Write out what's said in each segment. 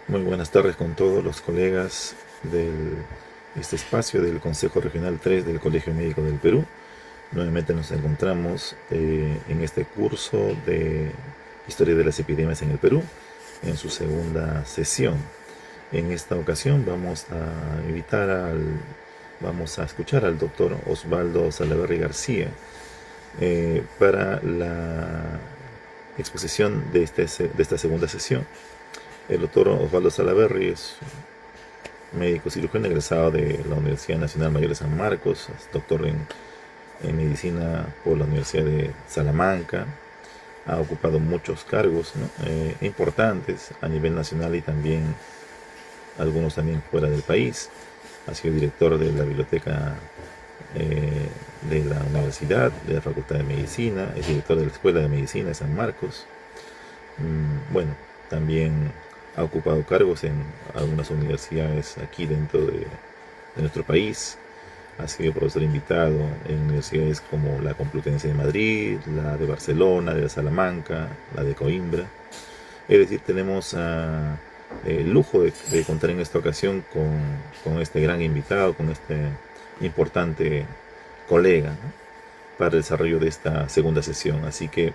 Muy buenas tardes con todos los colegas de este espacio del Consejo Regional 3 del Colegio Médico del Perú. Nuevamente nos encontramos en este curso de Historia de las Epidemias en el Perú, en su segunda sesión. En esta ocasión vamos a escuchar al doctor Osvaldo Salaverry García para la exposición de esta segunda sesión. El doctor Osvaldo Salaverry es médico cirujano egresado de la Universidad Nacional Mayor de San Marcos, es doctor en medicina por la Universidad de Salamanca. Ha ocupado muchos cargos, ¿no? Importantes a nivel nacional y también algunos también fuera del país. Ha sido director de la biblioteca de la universidad, de la Facultad de Medicina, es director de la Escuela de Medicina de San Marcos. Bueno, también ha ocupado cargos en algunas universidades aquí dentro de nuestro país. Ha sido profesor invitado en universidades como la Complutense de Madrid, la de Barcelona, de Salamanca, la de Coimbra. Es decir, tenemos el lujo de contar en esta ocasión con este gran invitado, con este importante colega, ¿no?, para el desarrollo de esta segunda sesión. Así que,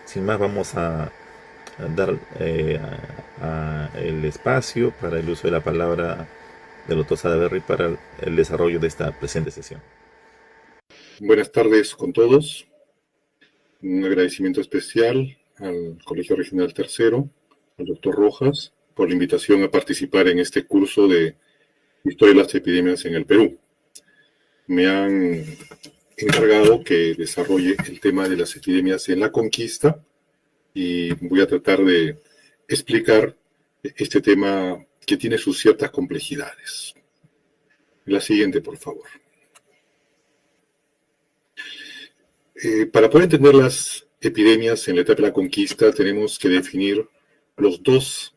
sin más, vamos a dar el espacio para el uso de la palabra del doctor Salaverry para el desarrollo de esta presente sesión. Buenas tardes con todos. Un agradecimiento especial al Colegio Regional Tercero, al doctor Rojas, por la invitación a participar en este curso de Historia de las Epidemias en el Perú. Me han encargado que desarrolle el tema de las epidemias en la conquista y voy a tratar de explicar este tema que tiene sus ciertas complejidades. La siguiente, por favor. Para poder entender las epidemias en la etapa de la conquista, tenemos que definir las dos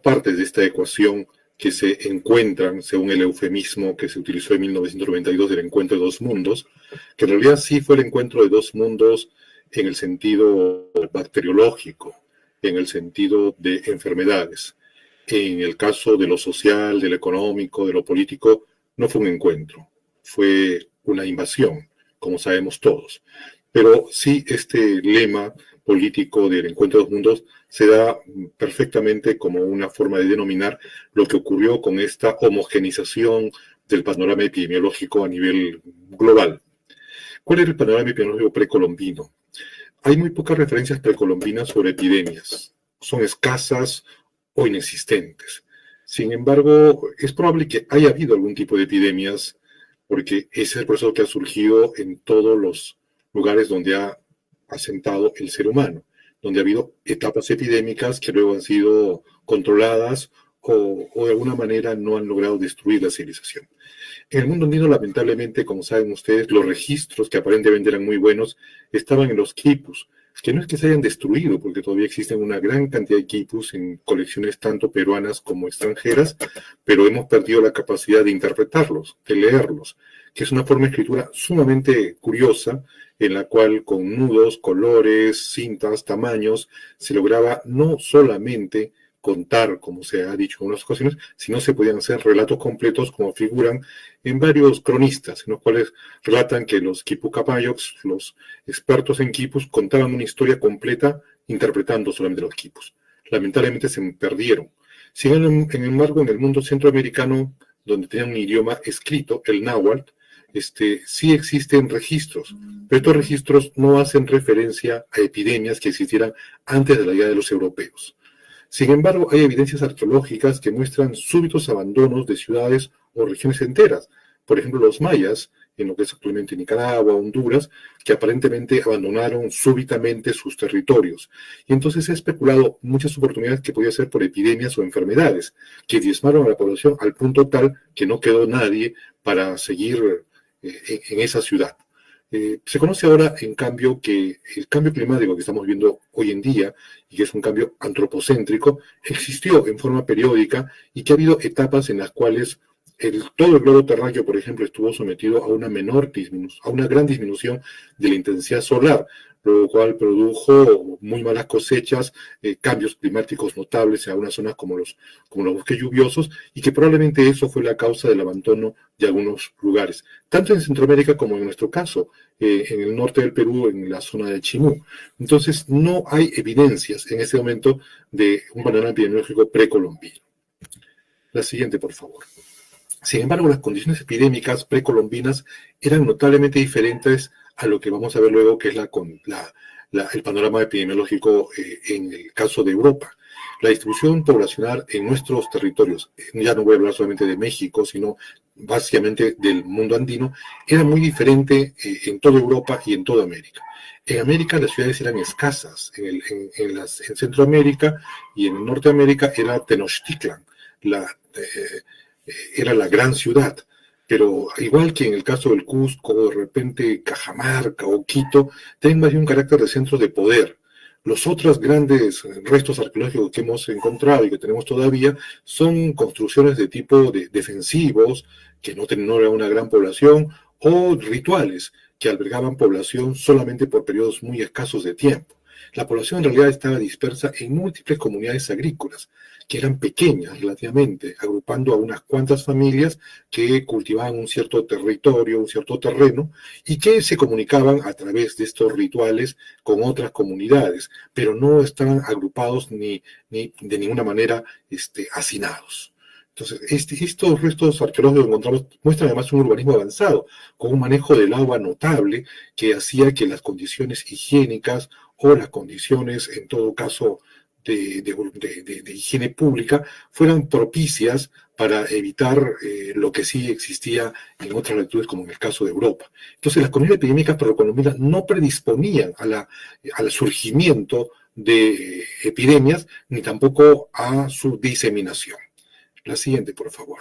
partes de esta ecuación que se encuentran, según el eufemismo que se utilizó en 1992 del encuentro de dos mundos, que en realidad sí fue el encuentro de dos mundos en el sentido bacteriológico, en el sentido de enfermedades. En el caso de lo social, de lo económico, de lo político, no fue un encuentro, fue una invasión, como sabemos todos. Pero sí, este lema político del encuentro de dos mundos se da perfectamente como una forma de denominar lo que ocurrió con esta homogenización del panorama epidemiológico a nivel global. ¿Cuál era el panorama epidemiológico precolombino? Hay muy pocas referencias precolombinas sobre epidemias. Son escasas o inexistentes. Sin embargo, es probable que haya habido algún tipo de epidemias, porque ese es el proceso que ha surgido en todos los lugares donde ha asentado el ser humano, donde ha habido etapas epidémicas que luego han sido controladas o de alguna manera no han logrado destruir la civilización. En el mundo andino, lamentablemente, como saben ustedes, los registros, que aparentemente eran muy buenos, estaban en los quipus, que no es que se hayan destruido, porque todavía existen una gran cantidad de quipus en colecciones tanto peruanas como extranjeras, pero hemos perdido la capacidad de interpretarlos, de leerlos, que es una forma de escritura sumamente curiosa, en la cual con nudos, colores, cintas, tamaños, se lograba no solamente contar, como se ha dicho en unas ocasiones, sino se podían hacer relatos completos como figuran en varios cronistas, en los cuales relatan que los quipucapayocs, los expertos en quipus, contaban una historia completa interpretando solamente los quipus. Lamentablemente se perdieron. Sin embargo, en el mundo centroamericano, donde tenían un idioma escrito, el náhuatl, sí existen registros, pero estos registros no hacen referencia a epidemias que existieran antes de la llegada de los europeos. Sin embargo, hay evidencias arqueológicas que muestran súbitos abandonos de ciudades o regiones enteras. Por ejemplo, los mayas, en lo que es actualmente Nicaragua, Honduras, que aparentemente abandonaron súbitamente sus territorios. Y entonces se ha especulado muchas oportunidades que podía ser por epidemias o enfermedades, que diezmaron a la población al punto tal que no quedó nadie para seguir en esa ciudad. Se conoce ahora, en cambio, que el cambio climático que estamos viendo hoy en día, y que es un cambio antropocéntrico, existió en forma periódica y que ha habido etapas en las cuales todo el globo terráqueo, por ejemplo, estuvo sometido a una gran disminución de la intensidad solar, lo cual produjo muy malas cosechas, cambios climáticos notables en algunas zonas como los bosques lluviosos, y que probablemente eso fue la causa del abandono de algunos lugares, tanto en Centroamérica como en nuestro caso, en el norte del Perú, en la zona de Chimú. Entonces, no hay evidencias en este momento de un panorama epidemiológico precolombino. La siguiente, por favor. Sin embargo, las condiciones epidémicas precolombinas eran notablemente diferentes a lo que vamos a ver luego, que es el panorama epidemiológico en el caso de Europa. La distribución poblacional en nuestros territorios, ya no voy a hablar solamente de México, sino básicamente del mundo andino, era muy diferente en toda Europa y en toda América. En América las ciudades eran escasas, en Centroamérica y en Norteamérica era Tenochtitlan, era la gran ciudad, pero igual que en el caso del Cusco, de repente Cajamarca o Quito, tienen más bien un carácter de centro de poder. Los otros grandes restos arqueológicos que hemos encontrado y que tenemos todavía son construcciones de tipo defensivos, que no tenían una gran población, o rituales que albergaban población solamente por periodos muy escasos de tiempo. La población en realidad estaba dispersa en múltiples comunidades agrícolas, que eran pequeñas relativamente, agrupando a unas cuantas familias que cultivaban un cierto territorio, un cierto terreno, y que se comunicaban a través de estos rituales con otras comunidades, pero no estaban agrupados ni de ninguna manera hacinados. Entonces, estos restos arqueológicos que encontramos muestran además un urbanismo avanzado, con un manejo del agua notable que hacía que las condiciones higiénicas o las condiciones, en todo caso, de higiene pública fueran propicias para evitar lo que sí existía en otras latitudes, como en el caso de Europa. Entonces, las condiciones epidémicas precolombinas no predisponían al surgimiento de epidemias, ni tampoco a su diseminación. La siguiente, por favor.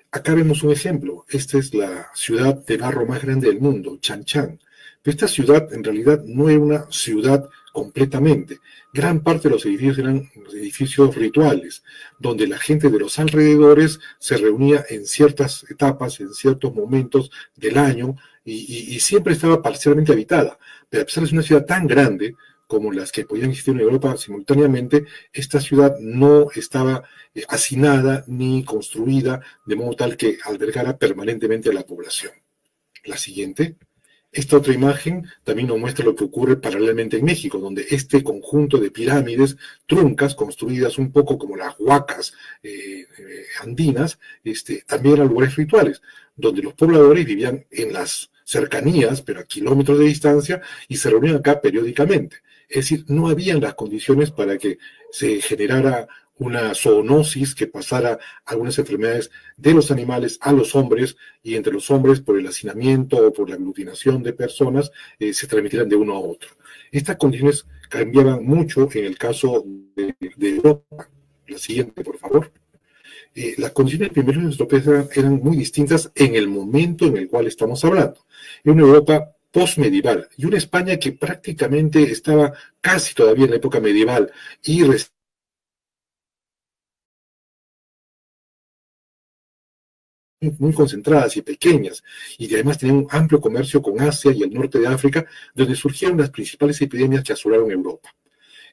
Acá vemos un ejemplo. Esta es la ciudad de barro más grande del mundo, Chan Chan. Pero esta ciudad en realidad no era una ciudad completamente. Gran parte de los edificios eran edificios rituales, donde la gente de los alrededores se reunía en ciertas etapas, en ciertos momentos del año, y siempre estaba parcialmente habitada. Pero a pesar de ser una ciudad tan grande como las que podían existir en Europa simultáneamente, esta ciudad no estaba hacinada ni construida de modo tal que albergara permanentemente a la población. La siguiente. Esta otra imagen también nos muestra lo que ocurre paralelamente en México, donde este conjunto de pirámides truncas, construidas un poco como las huacas andinas, también eran lugares rituales, donde los pobladores vivían en las cercanías, pero a kilómetros de distancia, y se reunían acá periódicamente. Es decir, no habían las condiciones para que se generara una zoonosis que pasara algunas enfermedades de los animales a los hombres, y entre los hombres por el hacinamiento o por la aglutinación de personas se transmitieran de uno a otro. Estas condiciones cambiaban mucho en el caso de Europa. La siguiente, por favor. Las condiciones epidemiológicas europeas eran muy distintas en el momento en el cual estamos hablando. En una Europa postmedieval y una España que prácticamente estaba casi todavía en la época medieval y muy concentradas y pequeñas, y además tenían un amplio comercio con Asia y el norte de África, donde surgieron las principales epidemias que asolaron Europa.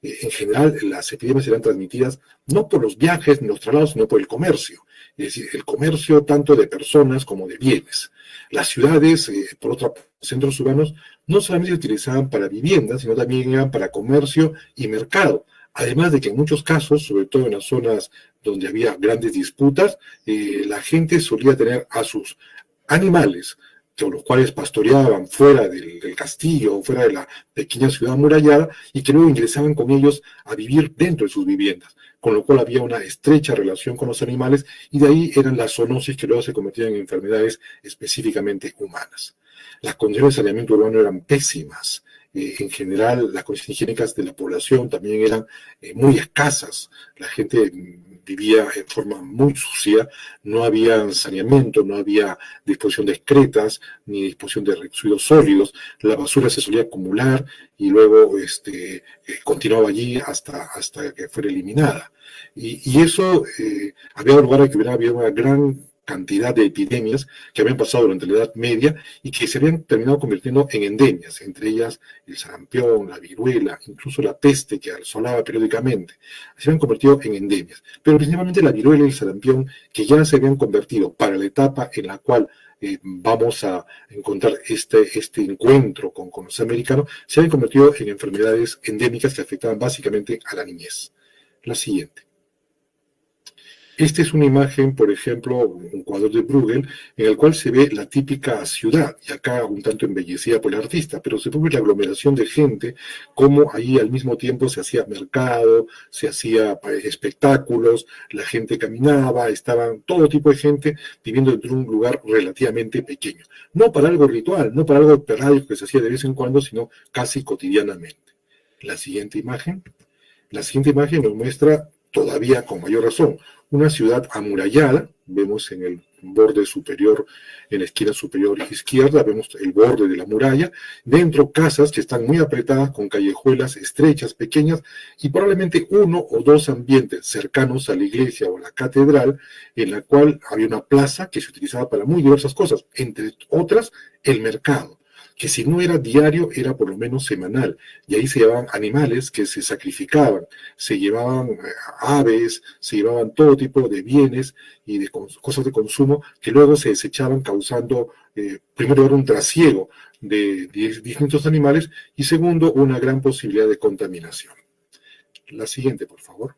En general, las epidemias eran transmitidas no por los viajes ni los traslados, sino por el comercio. Es decir, el comercio tanto de personas como de bienes. Las ciudades, por otro lado, centros urbanos, no solamente se utilizaban para viviendas, sino también eran para comercio y mercado. Además de que en muchos casos, sobre todo en las zonas donde había grandes disputas, la gente solía tener a sus animales, con los cuales pastoreaban fuera del castillo, fuera de la pequeña ciudad amurallada, y que luego ingresaban con ellos a vivir dentro de sus viviendas, con lo cual había una estrecha relación con los animales, y de ahí eran las zoonosis que luego se convertían en enfermedades específicamente humanas. Las condiciones de saneamiento urbano eran pésimas. En general, las condiciones higiénicas de la población también eran muy escasas. La gente vivía en forma muy sucia, no había saneamiento, no había disposición de excretas, ni disposición de residuos sólidos. La basura se solía acumular y luego continuaba allí hasta que fuera eliminada. Y eso había lugar a que hubiera habido una gran cantidad de epidemias que habían pasado durante la Edad Media y que se habían terminado convirtiendo en endemias, entre ellas el sarampión, la viruela, incluso la peste que asolaba periódicamente, se habían convertido en endemias. Pero principalmente la viruela y el sarampión, que ya se habían convertido para la etapa en la cual vamos a encontrar este encuentro con los americanos, se habían convertido en enfermedades endémicas que afectaban básicamente a la niñez. La siguiente. Esta es una imagen, por ejemplo, un cuadro de Bruegel, en el cual se ve la típica ciudad, y acá un tanto embellecida por el artista, pero se ve la aglomeración de gente, como ahí al mismo tiempo se hacía mercado, se hacía espectáculos, la gente caminaba, estaban todo tipo de gente viviendo dentro de un lugar relativamente pequeño. No para algo ritual, no para algo esporádico que se hacía de vez en cuando, sino casi cotidianamente. La siguiente imagen nos muestra todavía con mayor razón una ciudad amurallada. Vemos en el borde superior, en la esquina superior izquierda, vemos el borde de la muralla, dentro casas que están muy apretadas con callejuelas estrechas, pequeñas, y probablemente uno o dos ambientes cercanos a la iglesia o a la catedral, en la cual había una plaza que se utilizaba para muy diversas cosas, entre otras el mercado, que si no era diario, era por lo menos semanal, y ahí se llevaban animales que se sacrificaban, se llevaban aves, se llevaban todo tipo de bienes y de cosas de consumo que luego se desechaban, causando, primero, un trasiego de distintos animales, y segundo, una gran posibilidad de contaminación. La siguiente, por favor.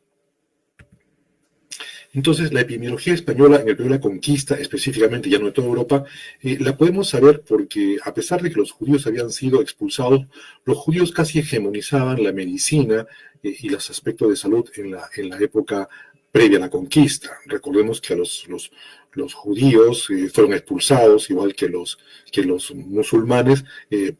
Entonces, la epidemiología española en el periodo de la conquista, específicamente ya no de toda Europa, la podemos saber porque, a pesar de que los judíos habían sido expulsados, los judíos casi hegemonizaban la medicina y los aspectos de salud en la época previa a la conquista. Recordemos que los judíos fueron expulsados, igual que los musulmanes,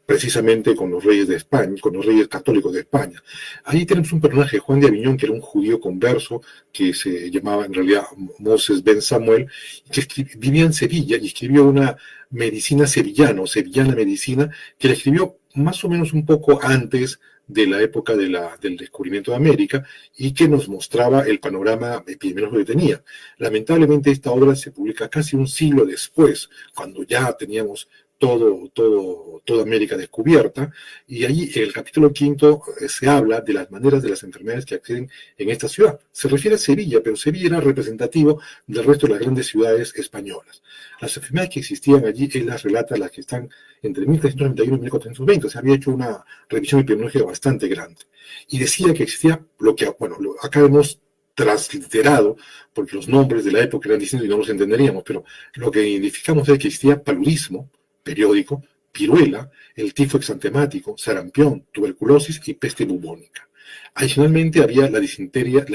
precisamente con los reyes de España, con los reyes católicos de España. Ahí tenemos un personaje, Juan de Aviñón, que era un judío converso, que se llamaba en realidad Moses ben Samuel, que vivía en Sevilla y escribió una medicina sevillana, o sevillana medicina, que la escribió más o menos un poco antes de la época del descubrimiento de América, y que nos mostraba el panorama epidemiológico que tenía. Lamentablemente esta obra se publica casi un siglo después, cuando ya teníamos toda América descubierta, y ahí en el capítulo 5 se habla de las maneras de las enfermedades que acceden en esta ciudad. Se refiere a Sevilla, pero Sevilla era representativo del resto de las grandes ciudades españolas. Las enfermedades que existían allí, él las relata, las que están entre 1391 y 1420, se había hecho una revisión epidemiológica bastante grande, y decía que existía lo que, bueno, acá hemos transliterado, porque los nombres de la época eran distintos y no los entenderíamos, pero lo que identificamos es que existía paludismo periódico, viruela, el tifo exantemático, sarampión, tuberculosis y peste bubónica. Adicionalmente había la disentería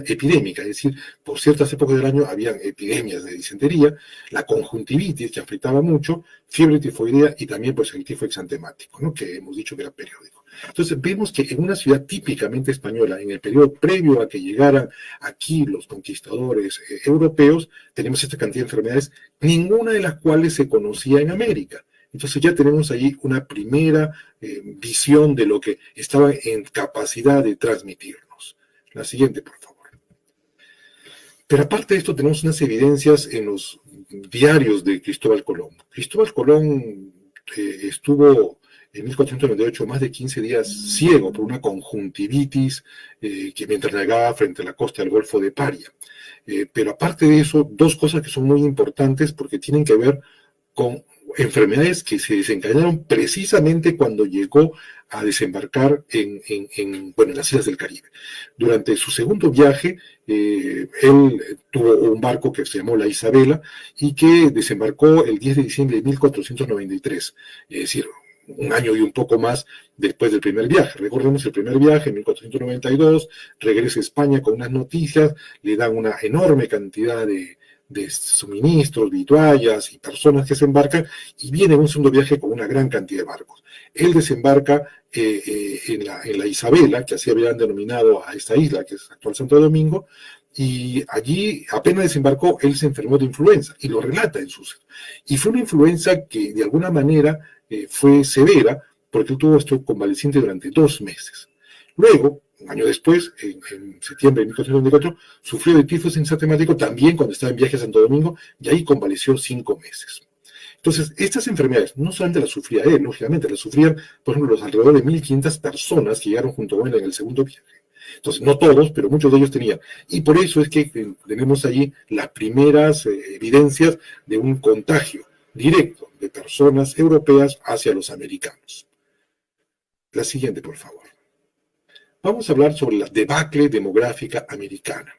epidémica, es decir, por ciertas épocas del año habían epidemias de disentería, la conjuntivitis que afectaba mucho, fiebre tifoidea y también pues el tifo exantemático, ¿no?, que hemos dicho que era periódico. Entonces vemos que en una ciudad típicamente española, en el periodo previo a que llegaran aquí los conquistadores europeos, tenemos esta cantidad de enfermedades, ninguna de las cuales se conocía en América. Entonces ya tenemos ahí una primera visión de lo que estaba en capacidad de transmitirnos. La siguiente, por favor. Pero aparte de esto, tenemos unas evidencias en los diarios de Cristóbal Colón. Cristóbal Colón estuvo en 1498 más de 15 días ciego por una conjuntivitis que mientras navegaba frente a la costa del Golfo de Paria. Pero aparte de eso, dos cosas que son muy importantes porque tienen que ver con enfermedades que se desencadenaron precisamente cuando llegó a desembarcar en las islas del Caribe. Durante su segundo viaje, él tuvo un barco que se llamó la Isabela y que desembarcó el 10 de diciembre de 1493, es decir, un año y un poco más después del primer viaje. Recordemos el primer viaje, en 1492, regresa a España con unas noticias, le dan una enorme cantidad de suministros, vituallas y personas que se embarcan, y viene un segundo viaje con una gran cantidad de barcos. Él desembarca en la Isabela, que así habían denominado a esta isla, que es actual Santo Domingo, y allí apenas desembarcó, él se enfermó de influenza, y lo relata en sus... Y fue una influenza que de alguna manera fue severa, porque él estuvo convaleciente durante 2 meses. Luego, Un año después, en septiembre de 1494, sufrió de tifus sistemático también cuando estaba en viaje a Santo Domingo, y ahí convaleció 5 meses. Entonces, estas enfermedades no solamente las sufría él, lógicamente, las sufrían, por ejemplo, los alrededor de 1.500 personas que llegaron junto con él en el segundo viaje. Entonces, no todos, pero muchos de ellos tenían. Y por eso es que tenemos allí las primeras evidencias de un contagio directo de personas europeas hacia los americanos. La siguiente, por favor. Vamos a hablar sobre la debacle demográfica americana.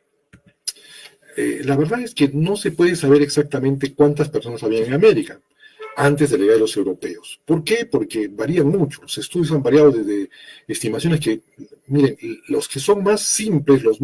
La verdad es que no se puede saber exactamente cuántas personas había en América antes de la llegada de los europeos. ¿Por qué? Porque varían mucho. Los estudios han variado desde estimaciones que, miren, los que son más simples, los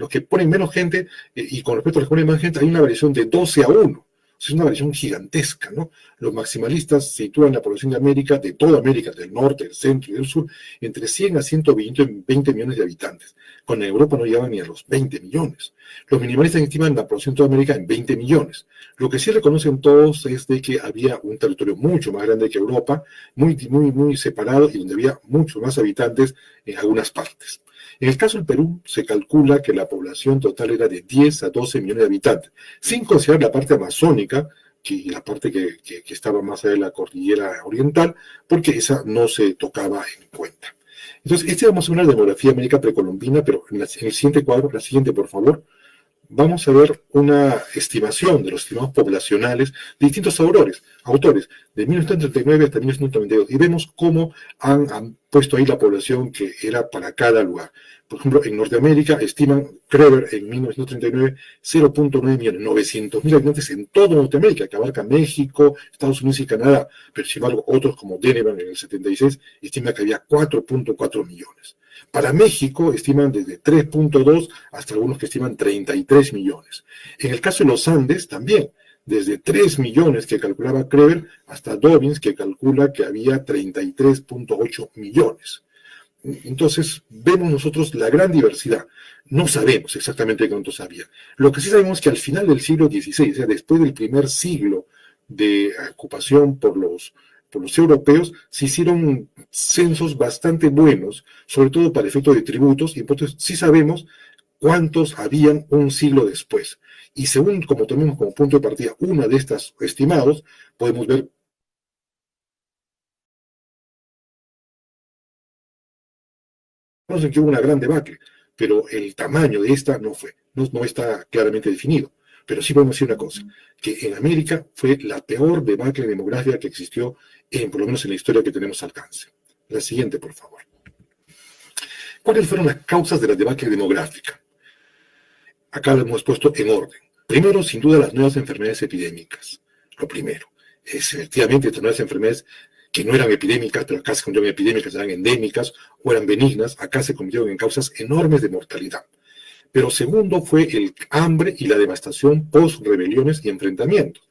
que ponen menos gente, y con respecto a los que ponen más gente, hay una variación de 12 a 1. Es una variación gigantesca, ¿no? Los maximalistas sitúan la población de América, de toda América, del norte, del centro y del sur, entre 100 a 120 millones de habitantes. Con Europa no llegan ni a los 20 millones. Los minimalistas estiman la población de toda América en 20 millones. Lo que sí reconocen todos es de que había un territorio mucho más grande que Europa, muy separado, y donde había muchos más habitantes en algunas partes. En el caso del Perú, se calcula que la población total era de 10 a 12 millones de habitantes, sin considerar la parte amazónica, y la parte que estaba más allá de la cordillera oriental, porque esa no se tocaba en cuenta. Entonces, vamos a ver una demografía de América precolombina, pero en el siguiente cuadro, la siguiente, por favor, vamos a ver una estimación de los estimados poblacionales de distintos autores, de 1939 hasta 1992, y vemos cómo han puesto ahí la población que era para cada lugar. Por ejemplo, en Norteamérica estiman Kreber en 1939 0.9 millones, 900.000 habitantes en toda Norteamérica, que abarca México, Estados Unidos y Canadá, pero sin embargo otros como Denevan en el 76 estima que había 4.4 millones. Para México estiman desde 3.2 hasta algunos que estiman 33 millones. En el caso de los Andes también, desde 3 millones que calculaba Kreber hasta Dobbins, que calcula que había 33.8 millones. Entonces, vemos nosotros la gran diversidad. No sabemos exactamente cuántos había. Lo que sí sabemos es que al final del siglo XVI, o sea, después del primer siglo de ocupación por los europeos, se hicieron censos bastante buenos, sobre todo para efectos de tributos, y entonces sí sabemos cuántos habían un siglo después. Y según, como tenemos como punto de partida una de estas estimados, podemos ver en que hubo una gran debacle, pero el tamaño de esta no está claramente definido. Pero sí podemos decir una cosa, que en América fue la peor debacle demográfica que existió, por lo menos en la historia que tenemos alcance. La siguiente, por favor. ¿Cuáles fueron las causas de la debacle demográfica? Acá lo hemos puesto en orden. Primero, sin duda, las nuevas enfermedades epidémicas. Lo primero. Efectivamente, estas nuevas enfermedades que no eran epidémicas, pero acá se convirtieron en epidémicas, eran endémicas o eran benignas, acá se convirtieron en causas enormes de mortalidad. Pero segundo fue el hambre y la devastación post-rebeliones y enfrentamientos.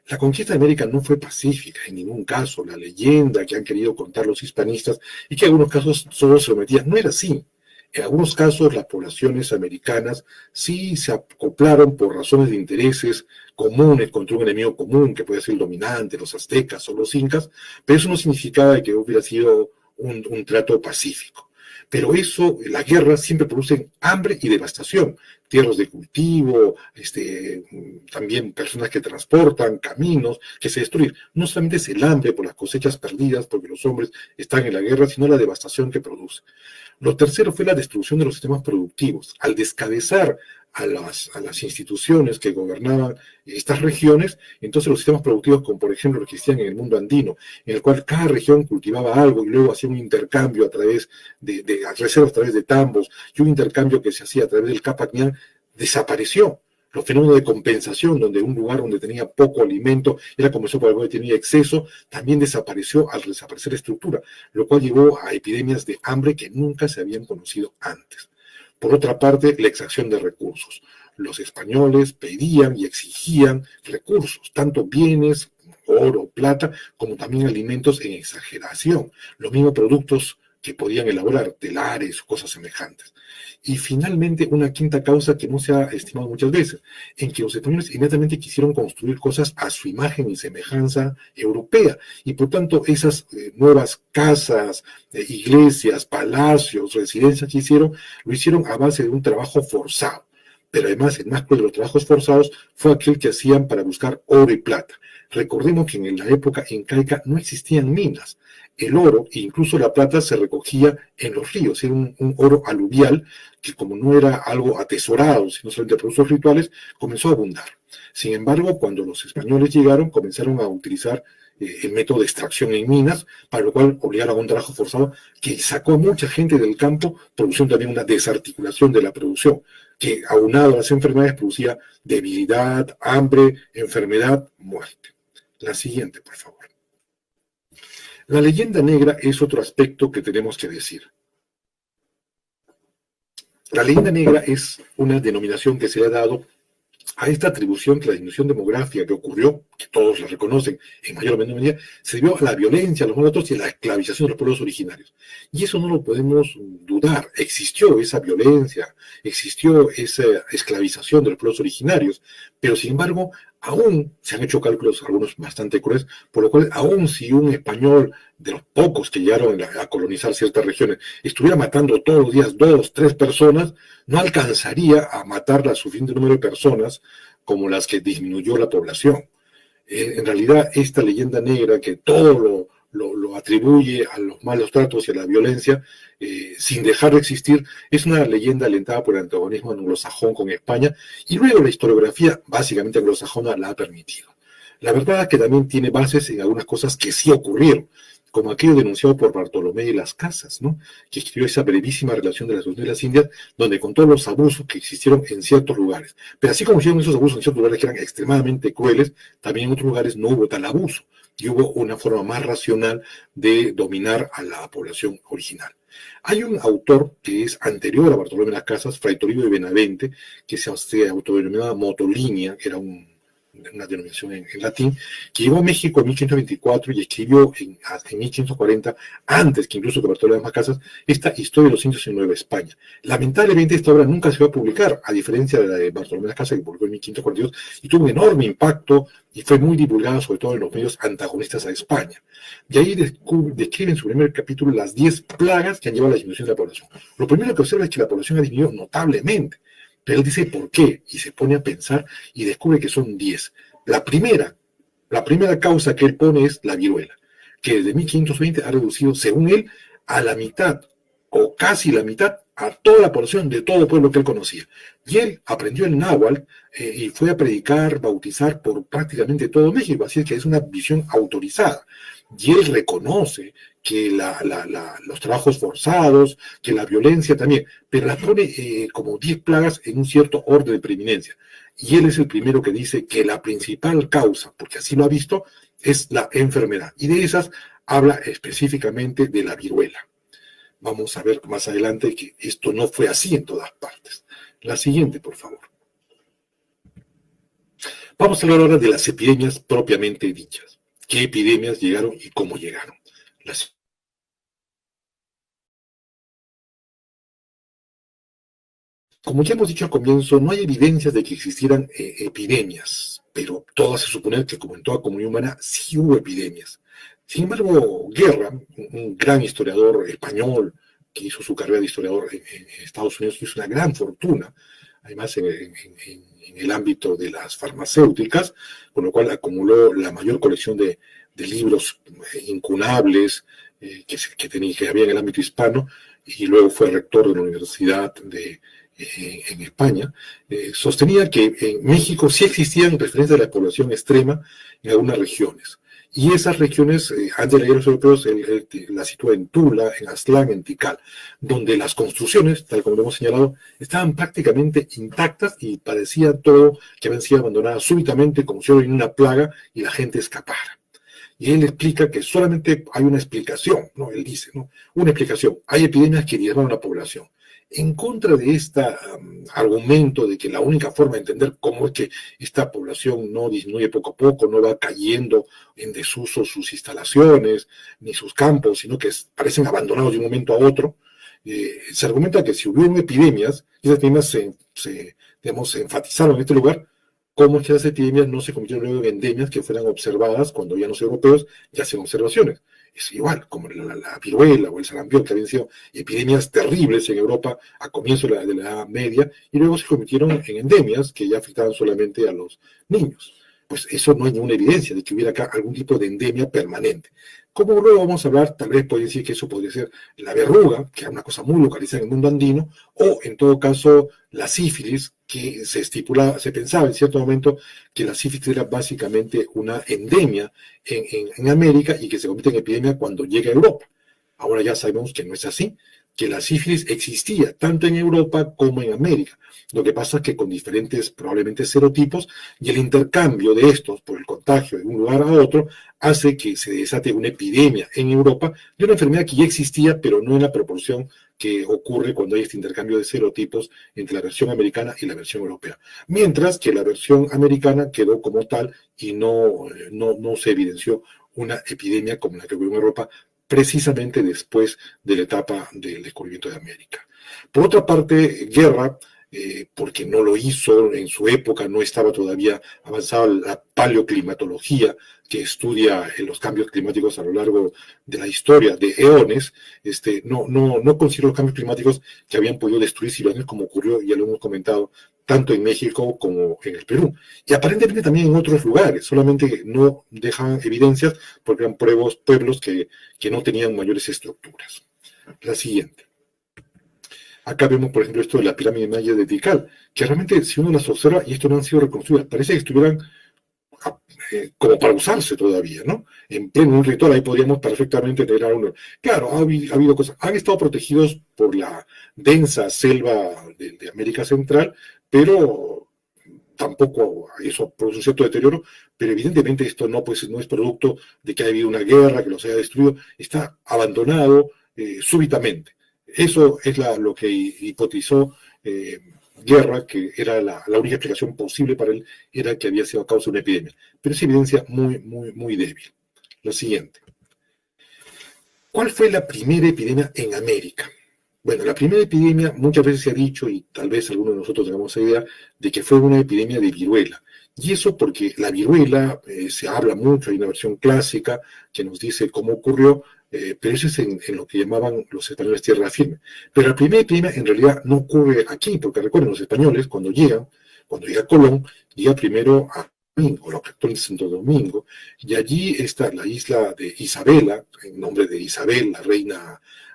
La conquista de América no fue pacífica en ningún caso. La leyenda que han querido contar los hispanistas y que en algunos casos solo se omitían, no era así. En algunos casos las poblaciones americanas sí se acoplaron por razones de intereses comunes contra un enemigo común, que puede ser el dominante, los aztecas o los incas, pero eso no significaba que hubiera sido un trato pacífico. Pero eso, la guerra siempre produce hambre y devastación. Tierras de cultivo, también personas que transportan, caminos que se destruyen. No solamente es el hambre por las cosechas perdidas, porque los hombres están en la guerra, sino la devastación que produce. Lo tercero fue la destrucción de los sistemas productivos. Al descabezar a las instituciones que gobernaban estas regiones, entonces los sistemas productivos, como por ejemplo los que existían en el mundo andino, en el cual cada región cultivaba algo y luego hacía un intercambio a través de reservas, a través de tambos, y un intercambio que se hacía a través del Capacñán, desapareció. Los fenómenos de compensación, donde un lugar donde tenía poco alimento era compensado por algo que tenía exceso, también desapareció al desaparecer la estructura, lo cual llevó a epidemias de hambre que nunca se habían conocido antes. Por otra parte, la extracción de recursos. Los españoles pedían y exigían recursos, tanto bienes, oro, plata, como también alimentos en exageración. Los mismos productos que podían elaborar telares o cosas semejantes. Y finalmente, una quinta causa que no se ha estimado muchas veces, en que los españoles inmediatamente quisieron construir cosas a su imagen y semejanza europea, y por tanto esas nuevas casas, iglesias, palacios, residencias que hicieron, lo hicieron a base de un trabajo forzado. Pero además, el más cruel de los trabajos forzados fue aquel que hacían para buscar oro y plata. Recordemos que en la época incaica no existían minas. El oro e incluso la plata se recogía en los ríos, era un oro aluvial que, como no era algo atesorado, sino solamente productos rituales, comenzó a abundar. Sin embargo, cuando los españoles llegaron, comenzaron a utilizar el método de extracción en minas, para lo cual obligaron a un trabajo forzado que sacó a mucha gente del campo, produciendo también una desarticulación de la producción, que aunado a las enfermedades producía debilidad, hambre, enfermedad, muerte. La siguiente, por favor. La leyenda negra es otro aspecto que tenemos que decir. La leyenda negra es una denominación que se le ha dado a esta atribución que la disminución demográfica que ocurrió, que todos la reconocen en mayor o menor medida, se debió a la violencia, a los maltratos y a la esclavización de los pueblos originarios. Y eso no lo podemos dudar. Existió esa violencia, existió esa esclavización de los pueblos originarios, pero sin embargo, aún se han hecho cálculos, algunos bastante crueles, por lo cual aún si un español de los pocos que llegaron a colonizar ciertas regiones estuviera matando todos los días 2, 3 personas, no alcanzaría a matar a suficiente número de personas como las que disminuyó la población. En realidad, esta leyenda negra que todo lo atribuye a los malos tratos y a la violencia, sin dejar de existir, es una leyenda alentada por el antagonismo anglosajón con España, y luego la historiografía básicamente anglosajona la ha permitido. La verdad es que también tiene bases en algunas cosas que sí ocurrieron, como aquello denunciado por Bartolomé de las Casas, ¿no?, que escribió esa brevísima relación de las dos de las Indias, donde contó los abusos que existieron en ciertos lugares. Pero así como hicieron esos abusos en ciertos lugares que eran extremadamente crueles, también en otros lugares no hubo tal abuso, y hubo una forma más racional de dominar a la población original. Hay un autor que es anterior a Bartolomé de las Casas, Fray Toribio de Benavente, que se autodenominaba Motolinia, que era una denominación en latín, que llegó a México en 1524 y escribió en 1540, antes que incluso que Bartolomé de las Casas, esta historia de los indios en Nueva España. Lamentablemente esta obra nunca se va a publicar, a diferencia de la de Bartolomé de las Casas, que publicó en 1542, y tuvo un enorme impacto y fue muy divulgada, sobre todo en los medios antagonistas a España. Y ahí describe en su primer capítulo las 10 plagas que han llevado a la disminución de la población. Lo primero que observa es que la población ha disminuido notablemente. Pero él dice por qué, y se pone a pensar y descubre que son 10. La primera causa que él pone es la viruela, que desde 1520 ha reducido, según él, a la mitad, o casi la mitad, a toda la población de todo pueblo que él conocía. Y él aprendió el náhuatl y fue a predicar, bautizar por prácticamente todo México, así es que es una visión autorizada. Y él reconoce que los trabajos forzados, que la violencia también, pero las pone como 10 plagas en un cierto orden de preeminencia. Y él es el primero que dice que la principal causa, porque así lo ha visto, es la enfermedad. Y de esas habla específicamente de la viruela. Vamos a ver más adelante que esto no fue así en todas partes. La siguiente, por favor. Vamos a hablar ahora de las epidemias propiamente dichas. ¿Qué epidemias llegaron y cómo llegaron? Como ya hemos dicho al comienzo, no hay evidencias de que existieran epidemias, pero todo hace suponer que, como en toda comunidad humana, sí hubo epidemias. Sin embargo, Guerra, un gran historiador español que hizo su carrera de historiador en Estados Unidos, hizo una gran fortuna, además en el ámbito de las farmacéuticas, con lo cual acumuló la mayor colección de libros incunables que había en el ámbito hispano, y luego fue rector de la Universidad en España. Sostenía que en México sí existían referencias de la población extrema en algunas regiones. Y esas regiones, antes de la guerra de los europeos, la sitúa en Tula, en Aztlán, en Tikal, donde las construcciones, tal como lo hemos señalado, estaban prácticamente intactas y parecía todo que habían sido abandonadas súbitamente, como si hubiera una plaga y la gente escapara. Y él explica que solamente hay una explicación, ¿no? Él dice, ¿no?, una explicación. Hay epidemias que diezman a la población. En contra de este argumento de que la única forma de entender cómo es que esta población no disminuye poco a poco, no va cayendo en desuso sus instalaciones ni sus campos, sino que parecen abandonados de un momento a otro, se argumenta que si hubieron epidemias, esas epidemias digamos, se enfatizaron en este lugar, cómo es que las epidemias no se convirtieron luego en endemias que fueran observadas cuando ya los europeos ya hacían observaciones. Es igual, como la viruela o el sarampión, que habían sido epidemias terribles en Europa a comienzos de la Edad Media, y luego se convirtieron en endemias que ya afectaban solamente a los niños. Pues eso no hay ninguna evidencia de que hubiera acá algún tipo de endemia permanente. Como luego vamos a hablar, tal vez puede decir que eso podría ser la verruga, que era una cosa muy localizada en el mundo andino, o en todo caso la sífilis, que se pensaba en cierto momento que la sífilis era básicamente una endemia en América y que se convierte en epidemia cuando llega a Europa. Ahora ya sabemos que no es así, que la sífilis existía tanto en Europa como en América. Lo que pasa es que con diferentes, probablemente, serotipos, y el intercambio de estos por el contagio de un lugar a otro hace que se desate una epidemia en Europa de una enfermedad que ya existía, pero no en la proporción que ocurre cuando hay este intercambio de serotipos entre la versión americana y la versión europea. Mientras que la versión americana quedó como tal y no se evidenció una epidemia como la que hubo en Europa precisamente después de la etapa del descubrimiento de América. Por otra parte, Guerra, porque no lo hizo en su época, no estaba todavía avanzada la paleoclimatología, que estudia los cambios climáticos a lo largo de la historia de eones, no consideró los cambios climáticos que habían podido destruir ciudades, como ocurrió, ya lo hemos comentado, tanto en México como en el Perú. Y aparentemente también en otros lugares, solamente no dejan evidencias porque eran pueblos que no tenían mayores estructuras. La siguiente. Acá vemos, por ejemplo, esto de la pirámide maya de Tikal, que realmente, si uno las observa, y esto no han sido reconstruidas, parece que estuvieran como para usarse todavía, ¿no? En pleno un ritual, ahí podríamos perfectamente tener a uno. Claro, ha habido cosas, han estado protegidos por la densa selva de América Central, pero tampoco eso produce un cierto deterioro, pero evidentemente esto no es producto de que haya habido una guerra, que los haya destruido, está abandonado súbitamente. Eso es lo que hipotizó Guerra, que era la única explicación posible para él, era que había sido a causa de una epidemia. Pero es evidencia muy, muy, muy débil. La siguiente. ¿Cuál fue la primera epidemia en América? Bueno, la primera epidemia muchas veces se ha dicho, y tal vez algunos de nosotros tengamos idea, de que fue una epidemia de viruela. Y eso porque la viruela, se habla mucho, hay una versión clásica que nos dice cómo ocurrió, pero eso es en lo que llamaban los españoles tierra firme. Pero la primera epidemia en realidad no ocurre aquí, porque recuerden, los españoles cuando llega Colón, llega primero a Domingo, lo que actualmente es Santo Domingo, y allí está la isla de Isabela, en nombre de Isabel,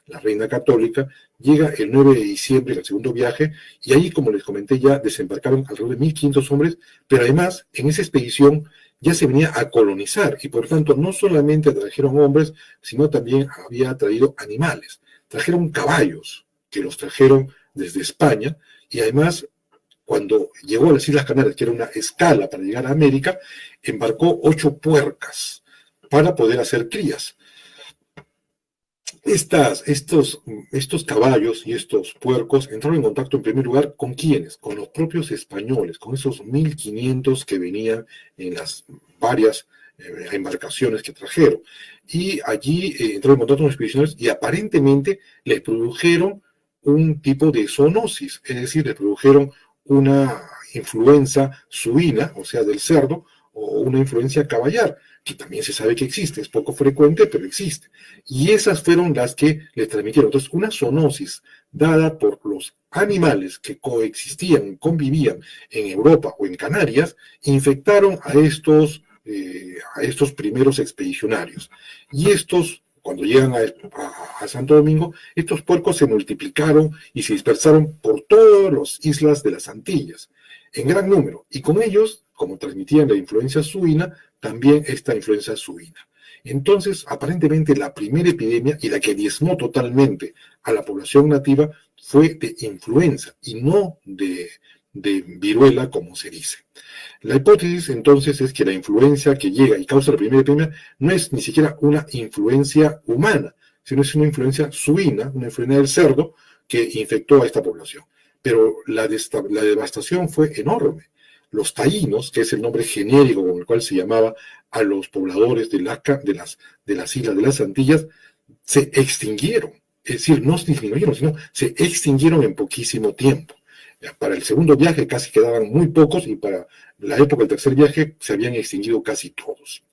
la reina católica, llega el 9 de diciembre en el segundo viaje, y ahí, como les comenté ya, desembarcaron alrededor de 1.500 hombres, pero además, en esa expedición ya se venía a colonizar, y por tanto no solamente trajeron hombres, sino también había traído animales. Trajeron caballos, que los trajeron desde España, y además, cuando llegó a las Islas Canarias, que era una escala para llegar a América, embarcó 8 puercas para poder hacer crías. Estos caballos y estos puercos entraron en contacto en primer lugar ¿con quiénes? Con los propios españoles, con esos 1.500 que venían en las varias embarcaciones que trajeron. Y allí entraron en contacto con los expedicionarios y aparentemente les produjeron un tipo de zoonosis, es decir, les produjeron una influenza suina, o sea, del cerdo, o una influencia caballar, que también se sabe que existe, es poco frecuente, pero existe. Y esas fueron las que le transmitieron. Entonces, una zoonosis dada por los animales que coexistían, convivían en Europa o en Canarias, infectaron a estos primeros expedicionarios. Y estos, cuando llegan a Santo Domingo, estos puercos se multiplicaron y se dispersaron por todas las islas de las Antillas, en gran número, y con ellos, como transmitían la influenza suina, también esta influenza suina. Entonces, aparentemente la primera epidemia, y la que diezmó totalmente a la población nativa, fue de influenza y no de viruela, como se dice. La hipótesis, entonces, es que la influenza que llega y causa la primera epidemia no es ni siquiera una influencia humana, sino es una influencia suina, una influencia del cerdo, que infectó a esta población. Pero la devastación fue enorme. Los taínos, que es el nombre genérico con el cual se llamaba a los pobladores de las islas de las Antillas, se extinguieron. Es decir, no se disminuyeron, sino se extinguieron en poquísimo tiempo. Para el segundo viaje casi quedaban muy pocos y para la época del tercer viaje se habían extinguido casi todos.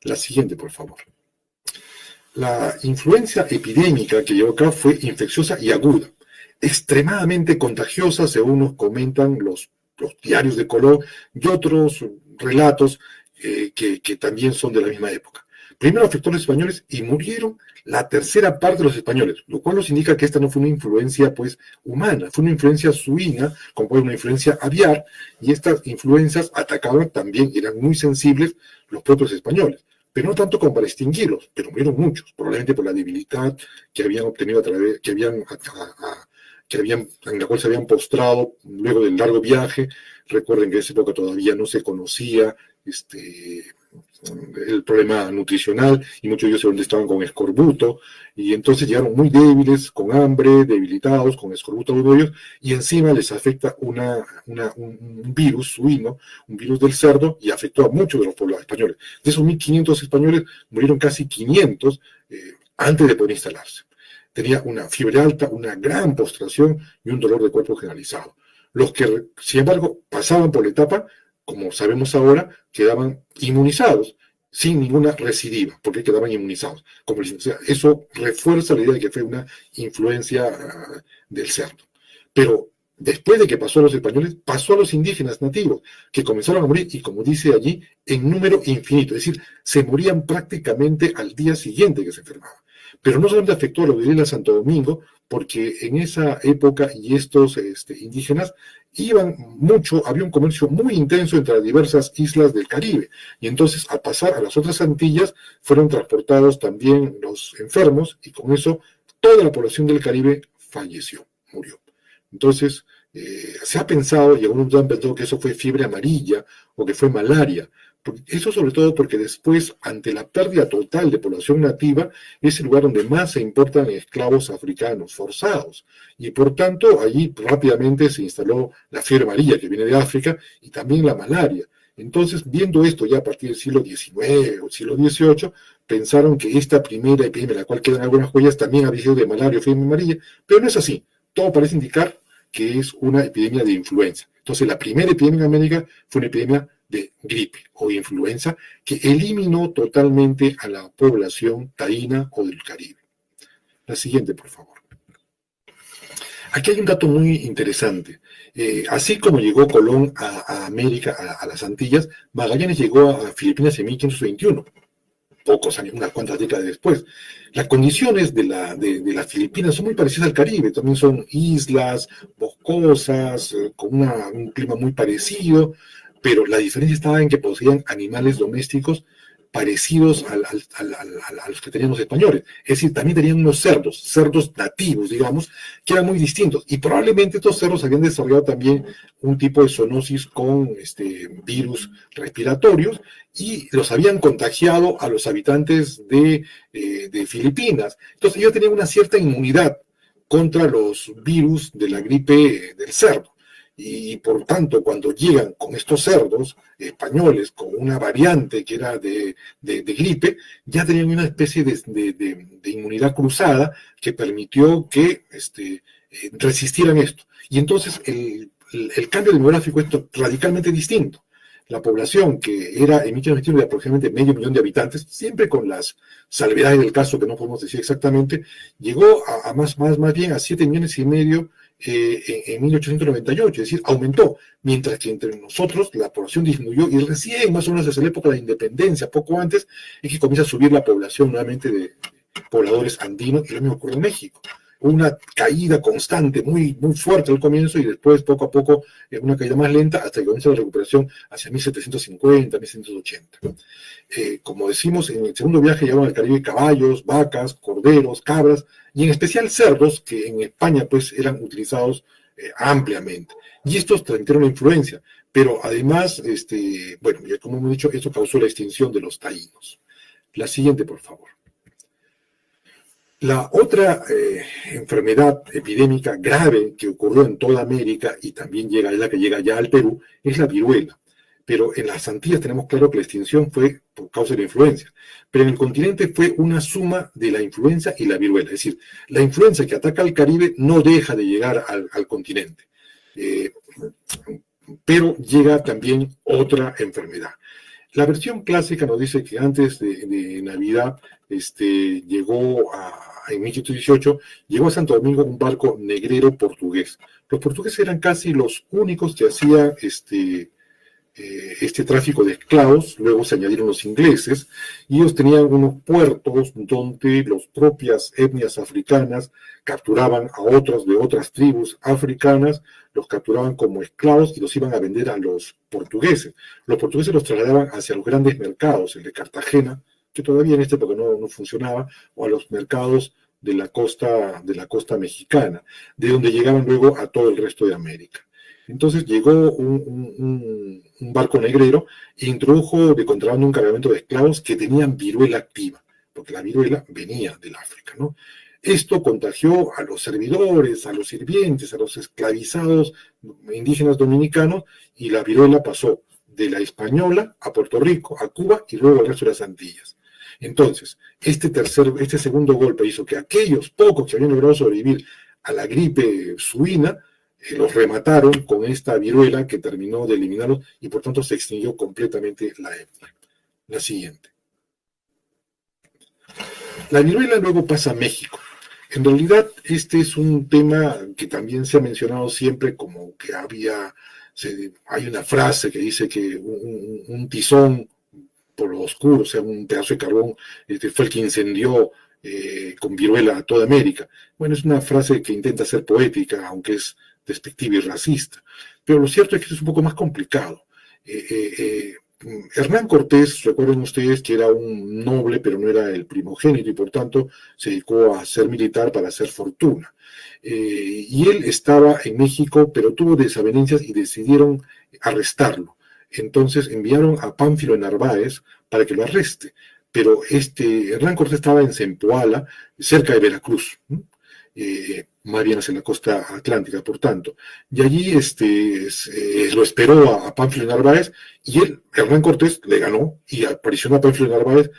La siguiente, por favor. La influencia epidémica que llevó acá fue infecciosa y aguda, extremadamente contagiosa, según nos comentan los diarios de Colón y otros relatos que también son de la misma época. Primero afectó a los españoles y murieron la tercera parte de los españoles, lo cual nos indica que esta no fue una influencia pues humana, fue una influencia suina, como fue una influencia aviar, y estas influencias atacaban también, eran muy sensibles los propios españoles, pero no tanto como para extinguirlos, pero murieron muchos, probablemente por la debilidad que habían obtenido a través, en la cual se habían postrado luego del largo viaje. Recuerden que en esa época todavía no se conocía el problema nutricional y muchos de ellos estaban con escorbuto y entonces llegaron muy débiles, con hambre, debilitados, con escorbuto de ellos, y encima les afecta un virus suino, un virus del cerdo, y afectó a muchos de los pobladores españoles. De esos 1.500 españoles murieron casi 500 antes de poder instalarse. Tenía una fiebre alta, una gran postración y un dolor de cuerpo generalizado. Los que, sin embargo, pasaban por la etapa, como sabemos ahora, quedaban inmunizados, sin ninguna recidiva, porque quedaban inmunizados. O sea, eso refuerza la idea de que fue una influencia del cerdo. Pero después de que pasó a los españoles, pasó a los indígenas nativos, que comenzaron a morir, y como dice allí, en número infinito. Es decir, se morían prácticamente al día siguiente que se enfermaban. Pero no solamente afectó a los de Santo Domingo, porque en esa época y estos indígenas iban mucho, había un comercio muy intenso entre las diversas islas del Caribe, y entonces al pasar a las otras Antillas fueron transportados también los enfermos, y con eso toda la población del Caribe falleció, murió. Entonces se ha pensado, y algunos han pensado que eso fue fiebre amarilla o que fue malaria. Eso sobre todo porque después, ante la pérdida total de población nativa, es el lugar donde más se importan esclavos africanos forzados. Y por tanto, allí rápidamente se instaló la fiebre amarilla, que viene de África, y también la malaria. Entonces, viendo esto ya a partir del siglo XIX o siglo XVIII, pensaron que esta primera epidemia, en la cual quedan algunas huellas, también había sido de malaria o fiebre amarilla, pero no es así. Todo parece indicar que es una epidemia de influenza. Entonces, la primera epidemia en América fue una epidemia de gripe o influenza que eliminó totalmente a la población taína o del Caribe. La siguiente, por favor. Aquí hay un dato muy interesante. Así como llegó Colón a América, a las Antillas, Magallanes llegó a Filipinas en 1521, pocos años, unas cuantas décadas después. Las condiciones de las Filipinas son muy parecidas al Caribe, también son islas boscosas, con un clima muy parecido, pero la diferencia estaba en que poseían animales domésticos parecidos a los que tenían los españoles. Es decir, también tenían unos cerdos nativos, digamos, que eran muy distintos. Y probablemente estos cerdos habían desarrollado también un tipo de zoonosis con virus respiratorios y los habían contagiado a los habitantes de Filipinas. Entonces ellos tenían una cierta inmunidad contra los virus de la gripe del cerdo. Y por tanto, cuando llegan con estos cerdos españoles, con una variante que era de gripe, ya tenían una especie de inmunidad cruzada que permitió que resistieran esto. Y entonces el cambio demográfico es radicalmente distinto. La población que era en 1921 de aproximadamente 500.000 de habitantes, siempre con las salvedades del caso que no podemos decir exactamente, llegó a más bien a 7,5 millones en 1898, es decir, aumentó, mientras que entre nosotros la población disminuyó y recién, más o menos desde la época de la independencia, poco antes, es que comienza a subir la población nuevamente de pobladores andinos, y lo mismo ocurre en México. Una caída constante, muy, muy fuerte al comienzo y después poco a poco una caída más lenta hasta que comienza la recuperación hacia 1750, 1780. Como decimos, en el segundo viaje llegaron al Caribe caballos, vacas, corderos, cabras y en especial cerdos que en España pues eran utilizados ampliamente. Y estos transmitieron la influencia, pero además, bueno, ya como hemos dicho, esto causó la extinción de los taínos. La siguiente, por favor. La otra enfermedad epidémica grave que ocurrió en toda América y también es la que llega ya al Perú, es la viruela. Pero en las Antillas tenemos claro que la extinción fue por causa de la influenza. Pero en el continente fue una suma de la influenza y la viruela. Es decir, la influenza que ataca al Caribe no deja de llegar al continente. Pero llega también otra enfermedad. La versión clásica nos dice que antes de Navidad llegó en 1518, llegó a Santo Domingo un barco negrero portugués. Los portugueses eran casi los únicos que hacían este tráfico de esclavos. Luego se añadieron los ingleses, y ellos tenían unos puertos donde las propias etnias africanas capturaban a otros de otras tribus africanas, los capturaban como esclavos y los iban a vender a los portugueses. Los portugueses los trasladaban hacia los grandes mercados, el de Cartagena, que todavía en esta época no funcionaba, o a los mercados de la costa mexicana, de donde llegaban luego a todo el resto de América. Entonces llegó un barco negrero e introdujo de contrabando un cargamento de esclavos que tenían viruela activa, porque la viruela venía del África, ¿no? Esto contagió a los servidores, a los sirvientes, a los esclavizados indígenas dominicanos, y la viruela pasó de la española a Puerto Rico, a Cuba y luego al resto de las Antillas. Entonces, este segundo golpe hizo que aquellos pocos que habían logrado sobrevivir a la gripe suina, los remataron con esta viruela que terminó de eliminarlos, y por tanto se extinguió completamente la etnia. La siguiente. La viruela luego pasa a México. En realidad, este es un tema que también se ha mencionado siempre, como que hay una frase que dice que un tizón por lo oscuro, o sea, un pedazo de carbón, fue el que incendió con viruela a toda América. Bueno, es una frase que intenta ser poética, aunque es despectiva y racista. Pero lo cierto es que es un poco más complicado. Hernán Cortés, recuerden ustedes que era un noble, pero no era el primogénito, y por tanto se dedicó a ser militar para hacer fortuna. Y él estaba en México, pero tuvo desavenencias y decidieron arrestarlo. Entonces enviaron a Pánfilo de Narváez para que lo arreste. Pero Hernán Cortés estaba en Zempoala, cerca de Veracruz, más bien hacia la costa atlántica, por tanto. Y allí lo esperó a Pánfilo de Narváez, y Hernán Cortés, le ganó y apareció a Pánfilo de Narváez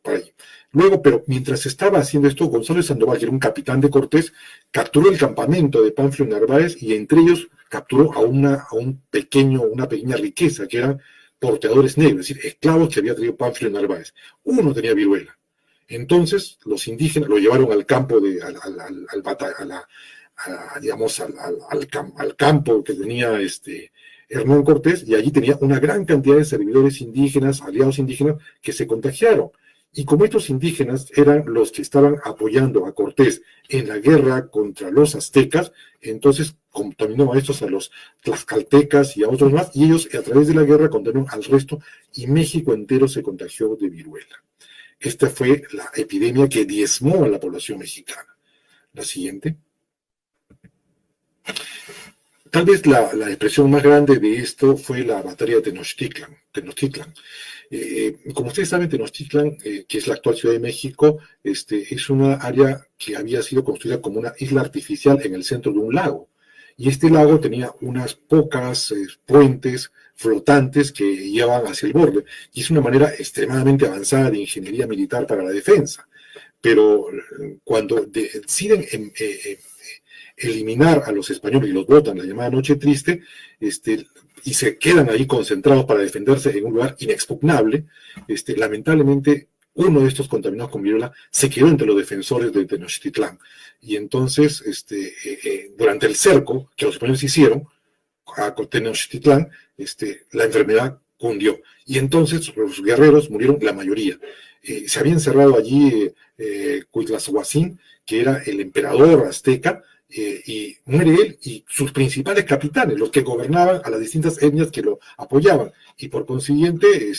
para allí. Luego, pero mientras estaba haciendo esto, Gonzalo de Sandoval, que era un capitán de Cortés, capturó el campamento de Pánfilo de Narváez, y entre ellos capturó a una pequeña riqueza, que eran porteadores negros, es decir, esclavos que había traído Pánfilo de Narváez. Uno tenía viruela. Entonces los indígenas lo llevaron al campo al campo que tenía Hernán Cortés, y allí tenía una gran cantidad de servidores indígenas, aliados indígenas, que se contagiaron. Y como estos indígenas eran los que estaban apoyando a Cortés en la guerra contra los aztecas, entonces contaminó a estos, a los tlaxcaltecas y a otros más, y ellos a través de la guerra contaminaron al resto, y México entero se contagió de viruela. Esta fue la epidemia que diezmó a la población mexicana. La siguiente. Tal vez la expresión más grande de esto fue la batalla de Tenochtitlan. Como ustedes saben, Tenochtitlan, que es la actual Ciudad de México, es una área que había sido construida como una isla artificial en el centro de un lago. Y este lago tenía unas pocas puentes flotantes que llevaban hacia el borde. Y es una manera extremadamente avanzada de ingeniería militar para la defensa. Pero cuando deciden eliminar a los españoles y los botan, la llamada Noche Triste, y se quedan ahí concentrados para defenderse en un lugar inexpugnable, lamentablemente uno de estos contaminados con viruela se quedó entre los defensores de Tenochtitlán. Y entonces, durante el cerco que los españoles hicieron a Tenochtitlán, la enfermedad cundió. Y entonces los guerreros murieron la mayoría. Se había encerrado allí Cuitlazhuacín, que era el emperador azteca, y muere él y sus principales capitanes, los que gobernaban a las distintas etnias que lo apoyaban, y por consiguiente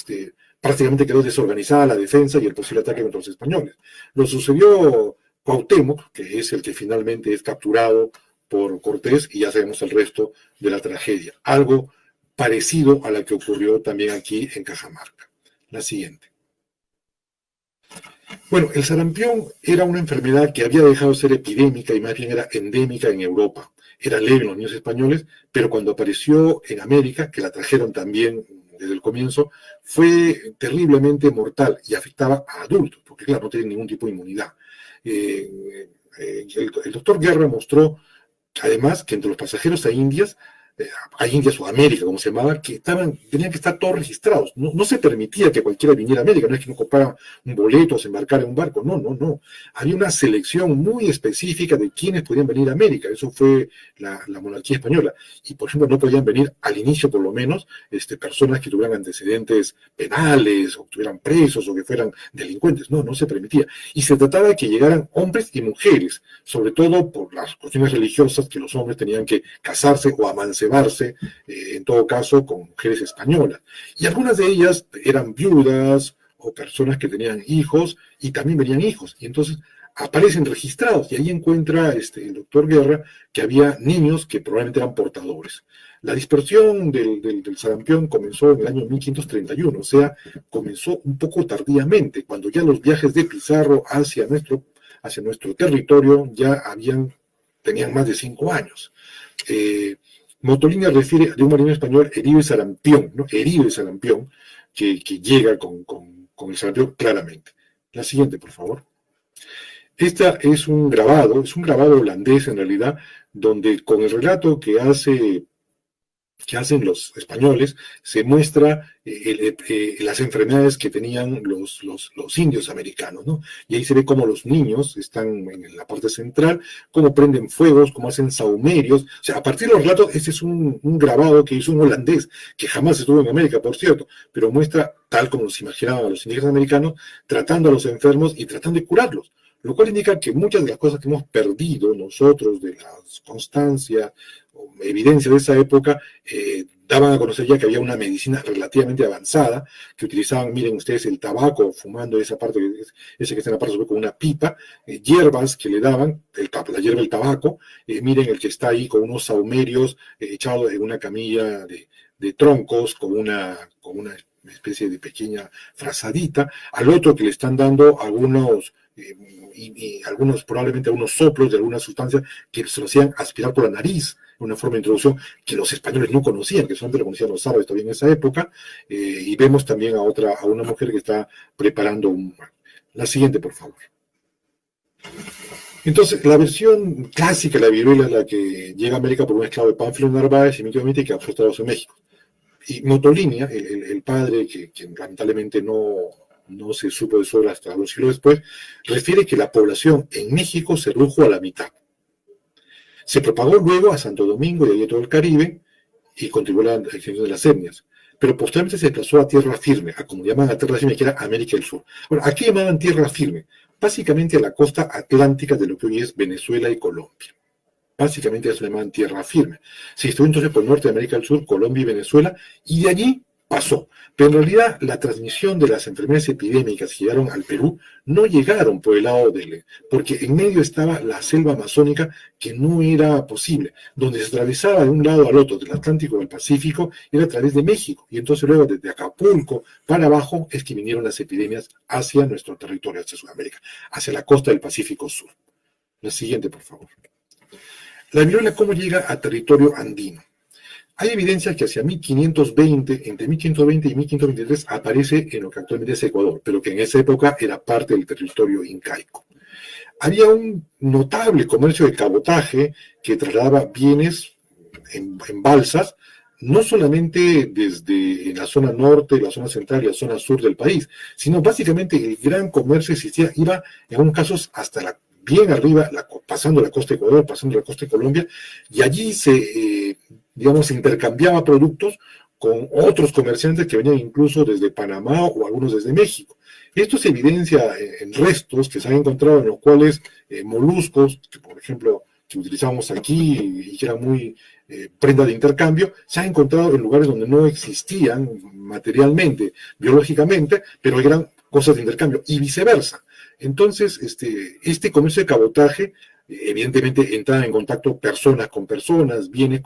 prácticamente quedó desorganizada la defensa y el posible ataque contra los españoles. Lo sucedió Cuauhtémoc, que es el que finalmente es capturado por Cortés, y ya sabemos el resto de la tragedia. Algo parecido a la que ocurrió también aquí en Cajamarca. La siguiente. Bueno, el sarampión era una enfermedad que había dejado de ser epidémica y más bien era endémica en Europa. Era leve en los niños españoles, pero cuando apareció en América, que la trajeron también desde el comienzo, fue terriblemente mortal y afectaba a adultos, porque claro, no tienen ningún tipo de inmunidad. El doctor Guerra mostró, además, que entre los pasajeros a Indias o América, como se llamaba, que tenían que estar todos registrados. No se permitía que cualquiera viniera a América, no es que uno comprara un boleto o se embarcara en un barco, no. Había una selección muy específica de quienes podían venir a América, eso fue la monarquía española. Y, por ejemplo, no podían venir al inicio, por lo menos, personas que tuvieran antecedentes penales, o que estuvieran presos, o que fueran delincuentes. No se permitía. Y se trataba de que llegaran hombres y mujeres, sobre todo por las cuestiones religiosas, que los hombres tenían que casarse o amancebarse, en todo caso, con mujeres españolas. Y algunas de ellas eran viudas o personas que tenían hijos y también venían hijos. Y entonces aparecen registrados y ahí encuentra el doctor Guerra que había niños que probablemente eran portadores. La dispersión del sarampión comenzó en el año 1531, o sea, comenzó un poco tardíamente, cuando ya los viajes de Pizarro hacia nuestro territorio ya tenían más de 5 años. Motolina refiere de un marino español herido de sarampión, ¿no? Herido de sarampión, que llega con el sarampión claramente. La siguiente, por favor. Esta es un grabado holandés en realidad, donde con el relato que hacen los españoles, se muestra las enfermedades que tenían los indios americanos, ¿no? Y ahí se ve cómo los niños están en la parte central, cómo prenden fuegos, cómo hacen sahumerios. O sea, a partir de los relatos, ese es un grabado que hizo un holandés, que jamás estuvo en América, por cierto, pero muestra, tal como nos imaginaban los indígenas americanos, tratando a los enfermos y tratando de curarlos. Lo cual indica que muchas de las cosas que hemos perdido nosotros de la constancia o evidencia de esa época daban a conocer ya que había una medicina relativamente avanzada, que utilizaban, miren ustedes, el tabaco, fumando esa parte, ese que está en la parte sobre con una pipa, hierbas que le daban, la hierba del tabaco, miren el que está ahí con unos saumerios echado en una camilla de troncos, con una especie de pequeña frazadita, al otro que le están dando algunos algunos, probablemente algunos soplos de alguna sustancia que se lo hacían aspirar por la nariz, una forma de introducción que los españoles no conocían, que solamente lo conocían los árabes todavía en esa época, y vemos también a una mujer que está preparando La siguiente, por favor. Entonces, la versión clásica de la viruela es la que llega a América por un esclavo de Pánfilo Narváez y Mito que fue Estados en México. Y Motolinia, el padre, que lamentablemente no se supo de su obra hasta 2 siglos después, refiere que la población en México se redujo a la mitad. Se propagó luego a Santo Domingo y ahí a todo el Caribe y contribuyó a la extinción de las etnias. Pero posteriormente se desplazó a tierra firme, a como llaman a tierra firme, que era América del Sur. Bueno, ¿a qué llamaban tierra firme? Básicamente a la costa atlántica de lo que hoy es Venezuela y Colombia. Básicamente eso le llamaban tierra firme. Se distribuyó entonces por el norte de América del Sur, Colombia y Venezuela, y de allí pasó. Pero en realidad la transmisión de las enfermedades epidémicas que llegaron al Perú no llegaron por el lado porque en medio estaba la selva amazónica que no era posible. Donde se atravesaba de un lado al otro, del Atlántico al Pacífico, era a través de México. Y entonces luego desde Acapulco para abajo es que vinieron las epidemias hacia nuestro territorio, hacia Sudamérica, hacia la costa del Pacífico Sur. La siguiente, por favor. La viruela, ¿cómo llega a territorio andino? Hay evidencia que hacia 1520, entre 1520 y 1523, aparece en lo que actualmente es Ecuador, pero que en esa época era parte del territorio incaico. Había un notable comercio de cabotaje que trasladaba bienes en balsas, no solamente desde la zona norte, la zona central y la zona sur del país, sino básicamente el gran comercio existía, iba en algunos casos hasta bien arriba, pasando la costa de Ecuador, pasando la costa de Colombia, y allí se intercambiaba productos con otros comerciantes que venían incluso desde Panamá o algunos desde México. Esto se evidencia en restos que se han encontrado en los cuales moluscos, que por ejemplo, que utilizamos aquí y que eran muy prenda de intercambio, se han encontrado en lugares donde no existían materialmente, biológicamente, pero eran cosas de intercambio, y viceversa. Entonces, este comercio de cabotaje, evidentemente entraban en contacto personas con personas, bienes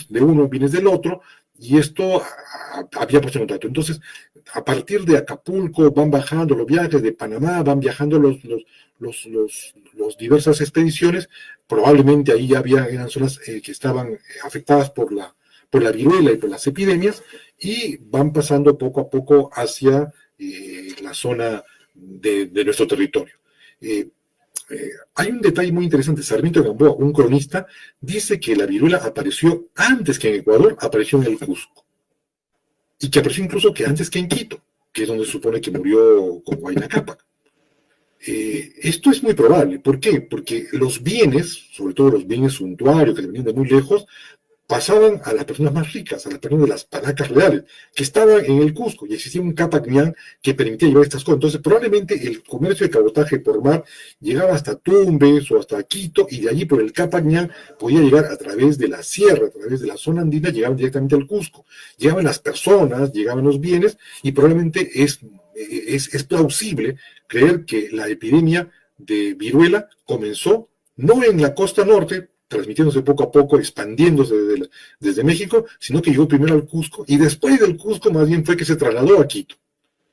de uno, bienes del otro, Y esto había puesto en contacto. Entonces, a partir de Acapulco van bajando los viajes, de Panamá van viajando los diversas expediciones. Probablemente ahí ya eran zonas que estaban afectadas por la viruela y por las epidemias, y van pasando poco a poco hacia la zona de nuestro territorio. Hay un detalle muy interesante. Sarmiento de Gamboa, un cronista, dice que la viruela apareció antes que en Ecuador, apareció en el Cusco, y que apareció incluso que antes que en Quito, que es donde se supone que murió con Huayna Cápac. Esto es muy probable. ¿Por qué? Porque los bienes, sobre todo los bienes suntuarios que venían de muy lejos, pasaban a las personas más ricas, a las personas de las palacas reales, que estaban en el Cusco, y existía un Cápac Ñan que permitía llevar estas cosas. Entonces, probablemente el comercio de cabotaje por mar llegaba hasta Tumbes o hasta Quito, y de allí por el Cápac Ñan podía llegar a través de la sierra, a través de la zona andina, llegaban directamente al Cusco. Llegaban las personas, llegaban los bienes, y probablemente es plausible creer que la epidemia de viruela comenzó no en la costa norte, transmitiéndose poco a poco, expandiéndose desde México, sino que llegó primero al Cusco, y después del Cusco más bien fue que se trasladó a Quito.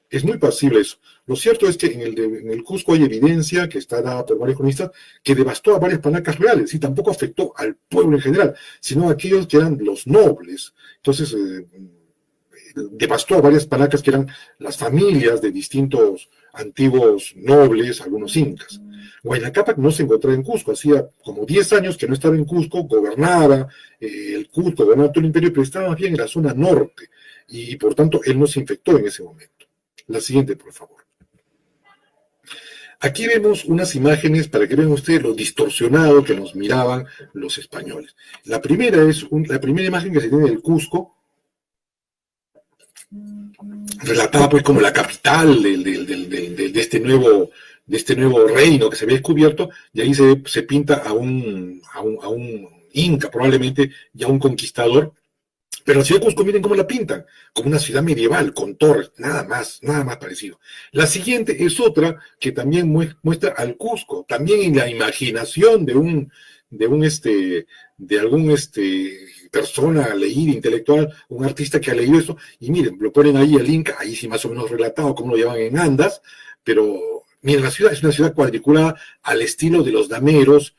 Es muy posible eso. Lo cierto es que en el Cusco hay evidencia, que está dada por varios cronistas, que devastó a varias palacas reales, y tampoco afectó al pueblo en general, sino a aquellos que eran los nobles. Entonces, devastó a varias palacas que eran las familias de distintos antiguos nobles, algunos incas. Huayna Cápac no se encontraba en Cusco, hacía como 10 años que no estaba en Cusco, gobernaba el Cusco, gobernaba todo el imperio, pero estaba más bien en la zona norte, y por tanto él no se infectó en ese momento. La siguiente, por favor. Aquí vemos unas imágenes para que vean ustedes lo distorsionado que nos miraban los españoles. La primera es la primera imagen que se tiene del Cusco, relatada pues como la capital de este nuevo reino que se había descubierto, y ahí se pinta a un inca, probablemente ya un conquistador. Pero la ciudad de Cusco, miren cómo la pintan, como una ciudad medieval, con torres, nada más parecido. La siguiente es otra que también muestra al Cusco, también en la imaginación de algún persona leída, intelectual, un artista que ha leído eso, y miren, lo ponen ahí el Inca, ahí sí más o menos relatado cómo lo llevan en andas, pero miren, la ciudad es una ciudad cuadriculada al estilo de los dameros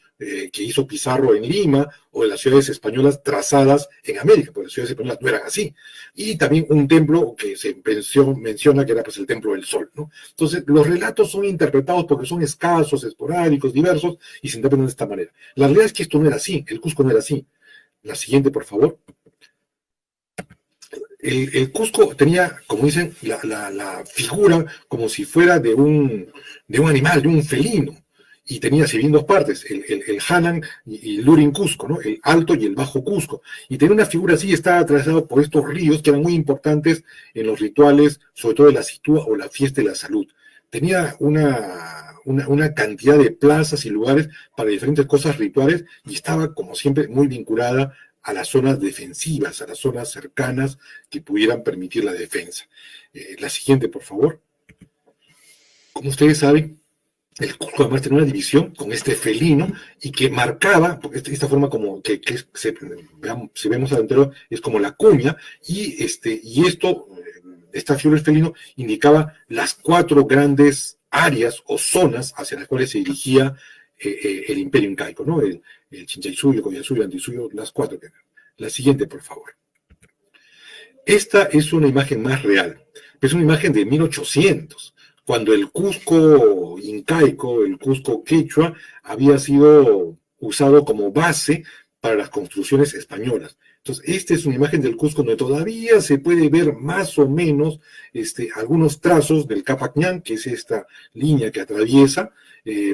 que hizo Pizarro en Lima, o de las ciudades españolas trazadas en América, porque las ciudades españolas no eran así. Y también un templo que se menciona que era pues el Templo del Sol, ¿no? Entonces, los relatos son interpretados porque son escasos, esporádicos, diversos, y se interpretan de esta manera. La realidad es que esto no era así, el Cusco no era así. La siguiente, por favor. El Cusco tenía, como dicen, la figura como si fuera de un animal, de un felino. Y tenía, se bien dos partes, el Hanan y el Lurin Cusco, ¿no? El Alto y el Bajo Cusco. Y tenía una figura así, estaba atravesado por estos ríos que eran muy importantes en los rituales, sobre todo de la Sitúa o la fiesta de la salud. Tenía una cantidad de plazas y lugares para diferentes cosas rituales, y estaba, como siempre, muy vinculada a las zonas defensivas, a las zonas cercanas que pudieran permitir la defensa. La siguiente, por favor. Como ustedes saben, el Cusco además tenía una división con este felino, y que marcaba, porque esta forma como que si vemos adentro, es como la cuña, y esta figura del felino indicaba las 4 grandes áreas o zonas hacia las cuales se dirigía el imperio incaico, ¿no? El Chinchaysuyo, el Collasuyo, el Antisuyo, las 4. La siguiente, por favor. Esta es una imagen más real, es una imagen de 1800, cuando el Cusco incaico, el Cusco quechua, había sido usado como base para las construcciones españolas. Entonces, esta es una imagen del Cusco donde todavía se puede ver más o menos algunos trazos del Cápac Ñan, que es esta línea que atraviesa,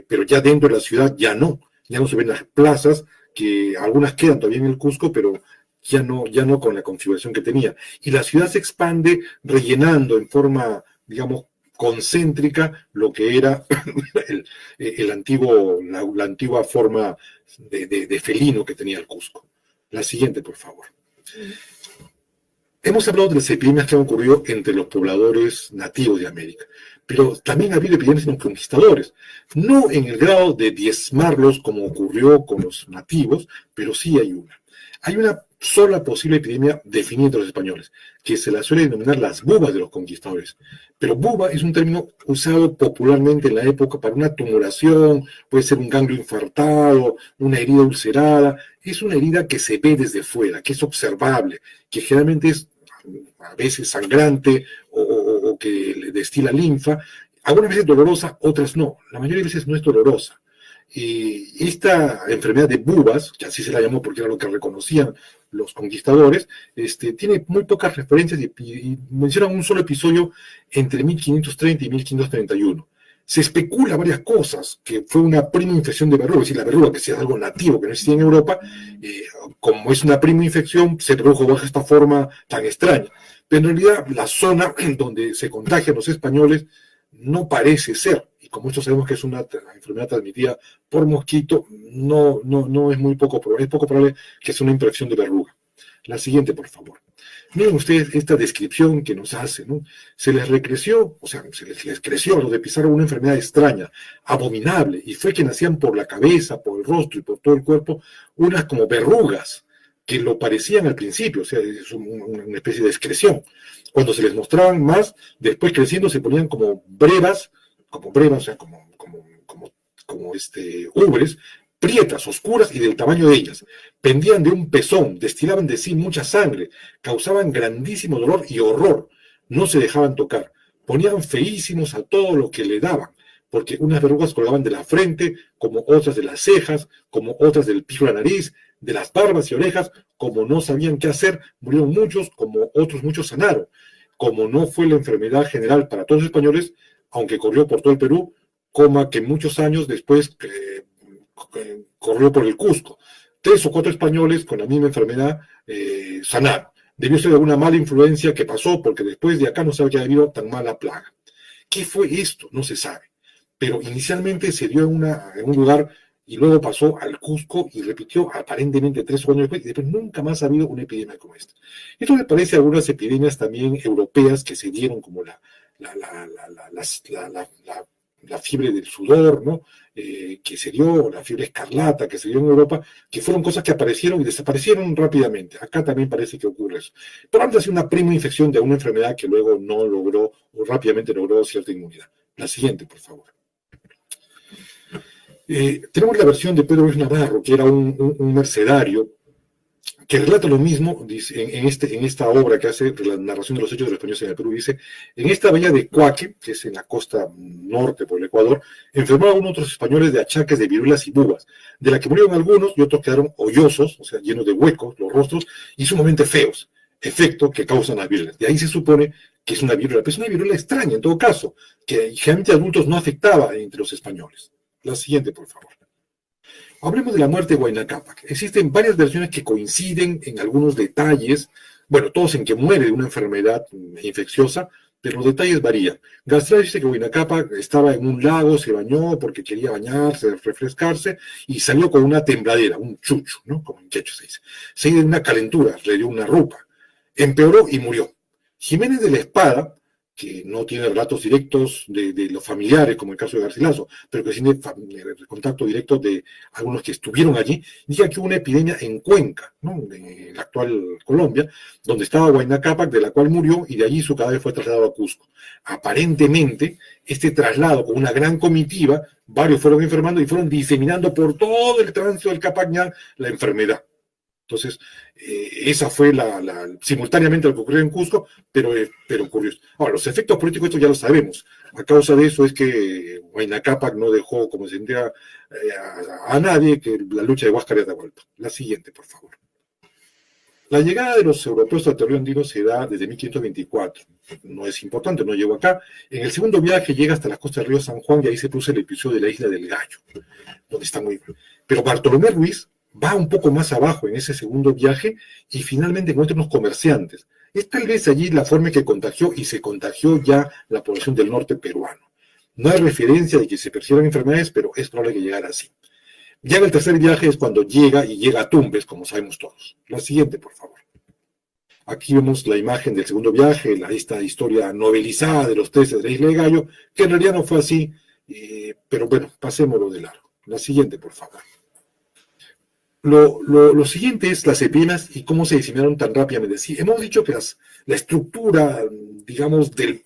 pero ya dentro de la ciudad ya no se ven las plazas, que algunas quedan todavía en el Cusco, pero ya no con la configuración que tenía. Y la ciudad se expande rellenando en forma, digamos, concéntrica lo que era la antigua forma de felino que tenía el Cusco. La siguiente, por favor. Hemos hablado de las epidemias que han ocurrido entre los pobladores nativos de América, pero también ha habido epidemias en los conquistadores, no en el grado de diezmarlos como ocurrió con los nativos, pero sí hay una. Hay una sola posible epidemia definida entre los españoles, que se la suele denominar las bubas de los conquistadores. Pero buba es un término usado popularmente en la época para una tumoración, puede ser un ganglio infartado, una herida ulcerada. Es una herida que se ve desde fuera, que es observable, que generalmente es a veces sangrante o que le destila linfa, algunas veces dolorosa, otras no. La mayoría de veces no es dolorosa. Y esta enfermedad de bubas, que así se la llamó porque era lo que reconocían los conquistadores, tiene muy pocas referencias y mencionan un solo episodio entre 1530 y 1531. Se especula varias cosas, que fue una prima infección de verruga, es decir, la verruga, que sea algo nativo que no existía en Europa, como es una prima infección, se produjo bajo esta forma tan extraña. Pero en realidad la zona donde se contagian los españoles no parece ser, y como esto sabemos que es una enfermedad transmitida por mosquito, no es poco probable que sea una infección de verruga. La siguiente, por favor. Miren ustedes esta descripción que nos hace, ¿no? Se les recreció, o sea, se les creció a los de Pizarro una enfermedad extraña, abominable, y fue que nacían por la cabeza, por el rostro y por todo el cuerpo unas como verrugas que lo parecían al principio, o sea, es una especie de excreción. Cuando se les mostraban más, después creciendo se ponían como brevas, o sea, como ubres, prietas, oscuras y del tamaño de ellas. Pendían de un pezón, destilaban de sí mucha sangre, causaban grandísimo dolor y horror. No se dejaban tocar. Ponían feísimos a todo lo que le daban, porque unas verrugas colgaban de la frente, como otras de las cejas, como otras del pico de la nariz, de las barbas y orejas. Como no sabían qué hacer, murieron muchos, como otros muchos sanaron. Como no fue la enfermedad general para todos los españoles, aunque corrió por todo el Perú, coma que muchos años después corrió por el Cusco. 3 o 4 españoles con la misma enfermedad sanaron. Debió ser alguna mala influencia que pasó, porque después de acá no sabe que ha habido tan mala plaga. ¿Qué fue esto? No se sabe. Pero inicialmente se dio en un lugar y luego pasó al Cusco y repitió aparentemente 3 o 4 años después, y después nunca más ha habido una epidemia como esta. Esto me parece a algunas epidemias también europeas que se dieron, como la fiebre del sudor, ¿no? Que se dio, la fiebre escarlata que se dio en Europa, que fueron cosas que aparecieron y desaparecieron rápidamente. Acá también parece que ocurre eso. Pero antes ha sido una prima infección de una enfermedad que luego no logró, o rápidamente logró cierta inmunidad. La siguiente, por favor. Tenemos la versión de Pedro Luis Navarro, que era un mercedario, que relata lo mismo, dice, en esta obra que hace la narración de los hechos de los españoles en el Perú. Dice: en esta bahía de Cuaque, que es en la costa norte por el Ecuador, enfermaron otros españoles de achaques de viruelas y bubas, de la que murieron algunos y otros quedaron hoyosos, o sea, llenos de huecos, los rostros, y sumamente feos, efecto que causan las viruelas. De ahí se supone que es una viruela, pero es una viruela extraña en todo caso, que generalmente a adultos no afectaba entre los españoles. La siguiente, por favor. Hablemos de la muerte de Huayna Cápac. Existen varias versiones que coinciden en algunos detalles, bueno, todos en que muere de una enfermedad infecciosa, pero los detalles varían. García dice que Huayna Cápac estaba en un lago, se bañó porque quería bañarse, refrescarse, y salió con una tembladera, un chucho, ¿no? Como en quechua se dice. Seguida de una calentura, le dio una rupa. Empeoró y murió. Jiménez de la Espada, que no tiene relatos directos de los familiares, como el caso de Garcilaso, pero que tiene contacto directo de algunos que estuvieron allí, dice que hubo una epidemia en Cuenca, ¿no? En la actual Colombia, donde estaba Huayna Cápac, de la cual murió, y de allí su cadáver fue trasladado a Cusco. Aparentemente, este traslado con una gran comitiva, varios fueron enfermando y fueron diseminando por todo el tránsito del Capañán la enfermedad. Entonces, esa fue simultáneamente lo que ocurrió en Cusco, pero ocurrió. Ahora, los efectos políticos, esto ya lo sabemos. A causa de eso es que Huayna Cápac no dejó, como se entera, a nadie, que la lucha de Huáscar y Atahualpa. La siguiente, por favor. La llegada de los europeos al territorio andino se da desde 1524. No es importante, no llegó acá. En el segundo viaje llega hasta las costas del río San Juan, y ahí se produce el episodio de la Isla del Gallo, donde está muy bien. Pero Bartolomé Ruiz va un poco más abajo en ese segundo viaje y finalmente encuentra unos comerciantes. Es tal vez allí la forma en que contagió, y se contagió ya la población del norte peruano. No hay referencia de que se persiguieran enfermedades, pero es probable que llegara así. Ya en el tercer viaje es cuando llega a Tumbes, como sabemos todos. La siguiente, por favor. Aquí vemos la imagen del segundo viaje, esta historia novelizada de los 13 de la Isla de Gallo, que en realidad no fue así, pero bueno, pasémoslo de largo. La siguiente, por favor. Lo siguiente es las epidemias y cómo se diseminaron tan rápidamente. Sí, hemos dicho que la estructura, digamos, del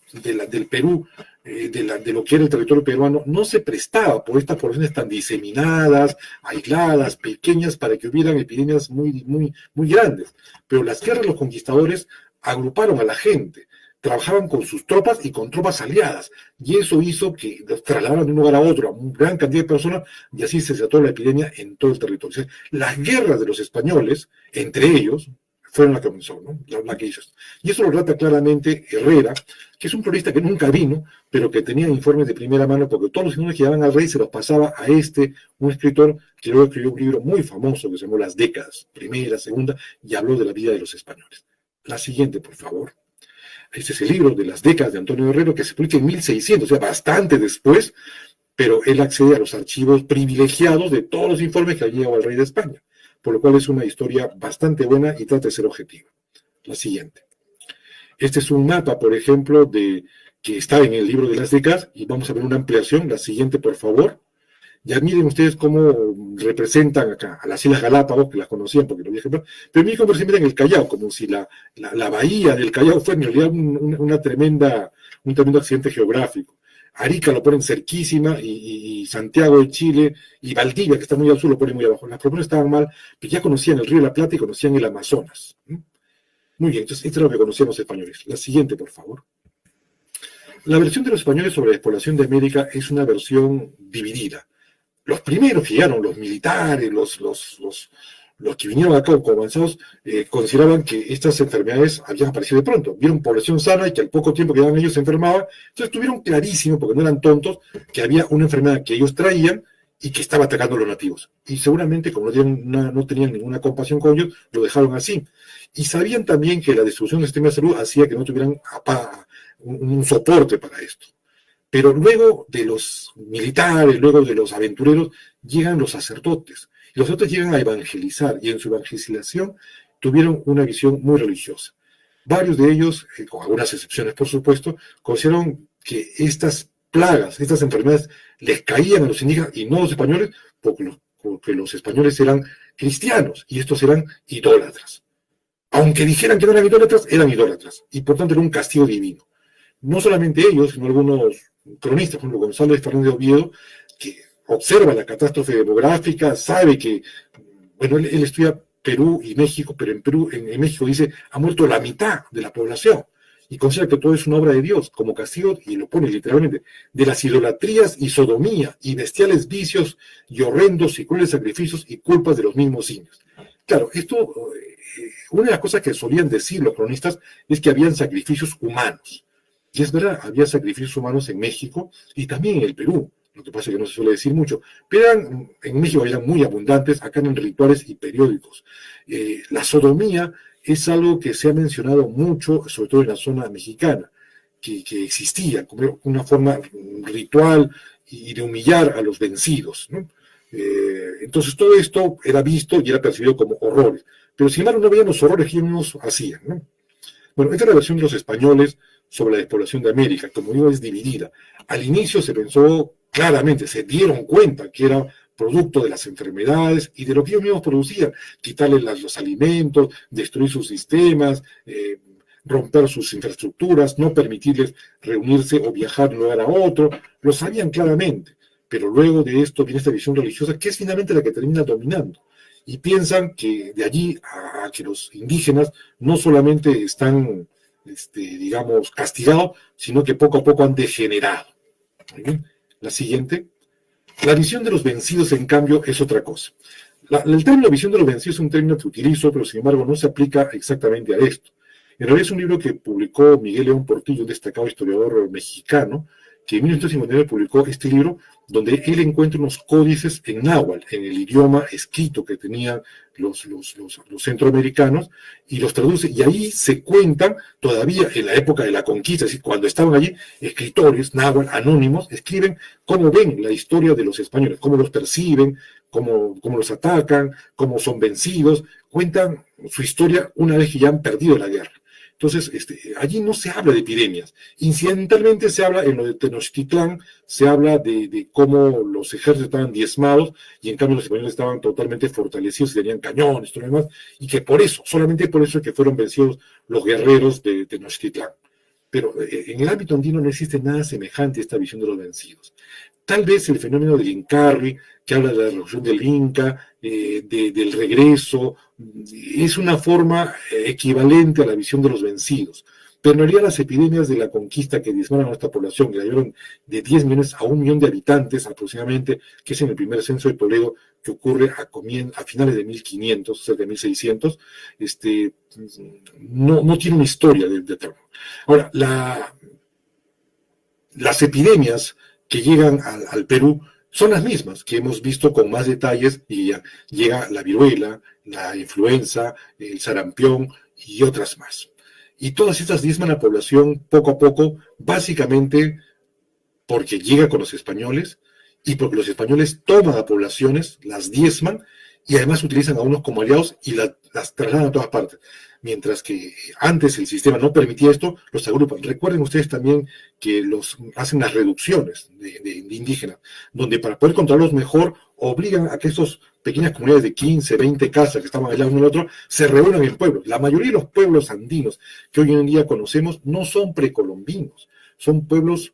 Perú, de lo que era el territorio peruano, no se prestaba por estas poblaciones tan diseminadas, aisladas, pequeñas, para que hubieran epidemias muy, muy, muy grandes. Pero las guerras de los conquistadores agruparon a la gente, trabajaban con sus tropas y con tropas aliadas, y eso hizo que los trasladaran de un lugar a otro a una gran cantidad de personas, y así se desató la epidemia en todo el territorio. O sea, las guerras de los españoles, entre ellos, fueron la que comenzó, ¿no? La que hizo esto. Y eso lo relata claramente Herrera, que es un cronista que nunca vino, pero que tenía informes de primera mano, porque todos los informes que llevaban al rey se los pasaba a un escritor que luego escribió un libro muy famoso que se llamó Las décadas, primera, segunda, y habló de la vida de los españoles. La siguiente, por favor. Este es el libro de las décadas de Antonio Herrero, que se publica en 1600, o sea, bastante después, pero él accede a los archivos privilegiados de todos los informes que ha llegado al rey de España, por lo cual es una historia bastante buena y trata de ser objetiva. La siguiente. Este es un mapa, por ejemplo, que está en el libro de las décadas, y vamos a ver una ampliación. La siguiente, por favor. Ya miren ustedes cómo representan acá a las Islas Galápagos, que las conocían porque lo vi ejemplar, pero miren cómo representan el Callao, como si la bahía del Callao fuera en realidad un tremendo accidente geográfico. Arica lo ponen cerquísima, y Santiago de Chile, y Valdivia, que está muy al sur, lo ponen muy abajo. Las propuestas estaban mal, pero ya conocían el río de la Plata y conocían el Amazonas. Muy bien, entonces esto es lo que conocían los españoles. La siguiente, por favor. La versión de los españoles sobre la exploración de América es una versión dividida. Los primeros que llegaron, los militares, los que vinieron acá como avanzados, consideraban que estas enfermedades habían aparecido de pronto. Vieron población sana y que al poco tiempo que llegaban ellos se enfermaban. Entonces tuvieron clarísimo, porque no eran tontos, que había una enfermedad que ellos traían y que estaba atacando a los nativos. Y seguramente, como no tenían ninguna compasión con ellos, lo dejaron así. Y sabían también que la distribución del sistema de salud hacía que no tuvieran un soporte para esto. Pero luego de los militares, luego de los aventureros, llegan los sacerdotes. Y los sacerdotes llegan a evangelizar, y en su evangelización tuvieron una visión muy religiosa. Varios de ellos, con algunas excepciones por supuesto, consideraron que estas plagas, estas enfermedades, les caían a los indígenas y no a los españoles, porque los españoles eran cristianos y estos eran idólatras. Aunque dijeran que no eran idólatras, y por tanto era un castigo divino. No solamente ellos, sino algunos cronistas, por ejemplo, González Fernández de Oviedo, que observa la catástrofe demográfica, sabe que, bueno, él estudia Perú y México, pero en México dice, ha muerto la mitad de la población, y considera que todo es una obra de Dios, como castigo, y lo pone literalmente, de las idolatrías y sodomía, y bestiales vicios, y horrendos y crueles sacrificios, y culpas de los mismos indios. Claro, una de las cosas que solían decir los cronistas es que habían sacrificios humanos. Y es verdad, había sacrificios humanos en México y también en el Perú, lo que pasa es que no se suele decir mucho, pero en México eran muy abundantes, acá eran rituales y periódicos. La sodomía es algo que se ha mencionado mucho, sobre todo en la zona mexicana, que existía como una forma ritual y de humillar a los vencidos, ¿no? Entonces todo esto era visto y era percibido como horrores, pero sin embargo no veían los horrores que ellos hacían, ¿no? Bueno, esta es la versión de los españoles sobre la despoblación de América, como digo, es dividida. Al inicio se pensó claramente, se dieron cuenta que era producto de las enfermedades y de lo que ellos mismos producían, quitarles los alimentos, destruir sus sistemas, romper sus infraestructuras, no permitirles reunirse o viajar de un lugar a otro, lo sabían claramente, pero luego de esto viene esta visión religiosa que es finalmente la que termina dominando. Y piensan que de allí a que los indígenas no solamente están, digamos, castigados, sino que poco a poco han degenerado. La siguiente. La visión de los vencidos, en cambio, es otra cosa. El término visión de los vencidos es un término que utilizo, pero sin embargo no se aplica exactamente a esto. En realidad es un libro que publicó Miguel León Portillo, un destacado historiador mexicano, que en 1959 publicó este libro, donde él encuentra unos códices en náhuatl, en el idioma escrito que tenían los centroamericanos, y los traduce, y ahí se cuentan, todavía en la época de la conquista, es decir, cuando estaban allí, escritores náhuatl anónimos, escriben cómo ven la historia de los españoles, cómo los perciben, cómo los atacan, cómo son vencidos, cuentan su historia una vez que ya han perdido la guerra. Entonces, allí no se habla de epidemias. Incidentalmente se habla, en lo de Tenochtitlán, se habla de cómo los ejércitos estaban diezmados y en cambio los españoles estaban totalmente fortalecidos y tenían cañones, todo lo demás, y que por eso, solamente por eso es que fueron vencidos los guerreros de Tenochtitlán. Pero en el ámbito andino no existe nada semejante a esta visión de los vencidos. Tal vez el fenómeno del Incarri, que habla de la revolución del Inca, del regreso, es una forma equivalente a la visión de los vencidos. Pero en realidad las epidemias de la conquista que diezmaron a nuestra población, que la llevaron de 10 millones a 1 millón de habitantes aproximadamente, que es en el primer censo de Toledo, que ocurre a finales de 1500, cerca de 1600, no tiene una historia de terror. Ahora, las epidemias que llegan al Perú son las mismas que hemos visto con más detalles, y ya llega la viruela, la influenza, el sarampión y otras más. Y todas estas diezman a la población poco a poco, básicamente porque llega con los españoles y porque los españoles toman a poblaciones, las diezman y además utilizan a unos como aliados y las trasladan a todas partes. Mientras que antes el sistema no permitía esto, los agrupan. Recuerden ustedes también que hacen las reducciones de indígenas, donde para poder controlarlos mejor, obligan a que estas pequeñas comunidades de 15, 20 casas que estaban aisladas uno del otro, se reúnan en pueblos. La mayoría de los pueblos andinos que hoy en día conocemos no son precolombinos, son pueblos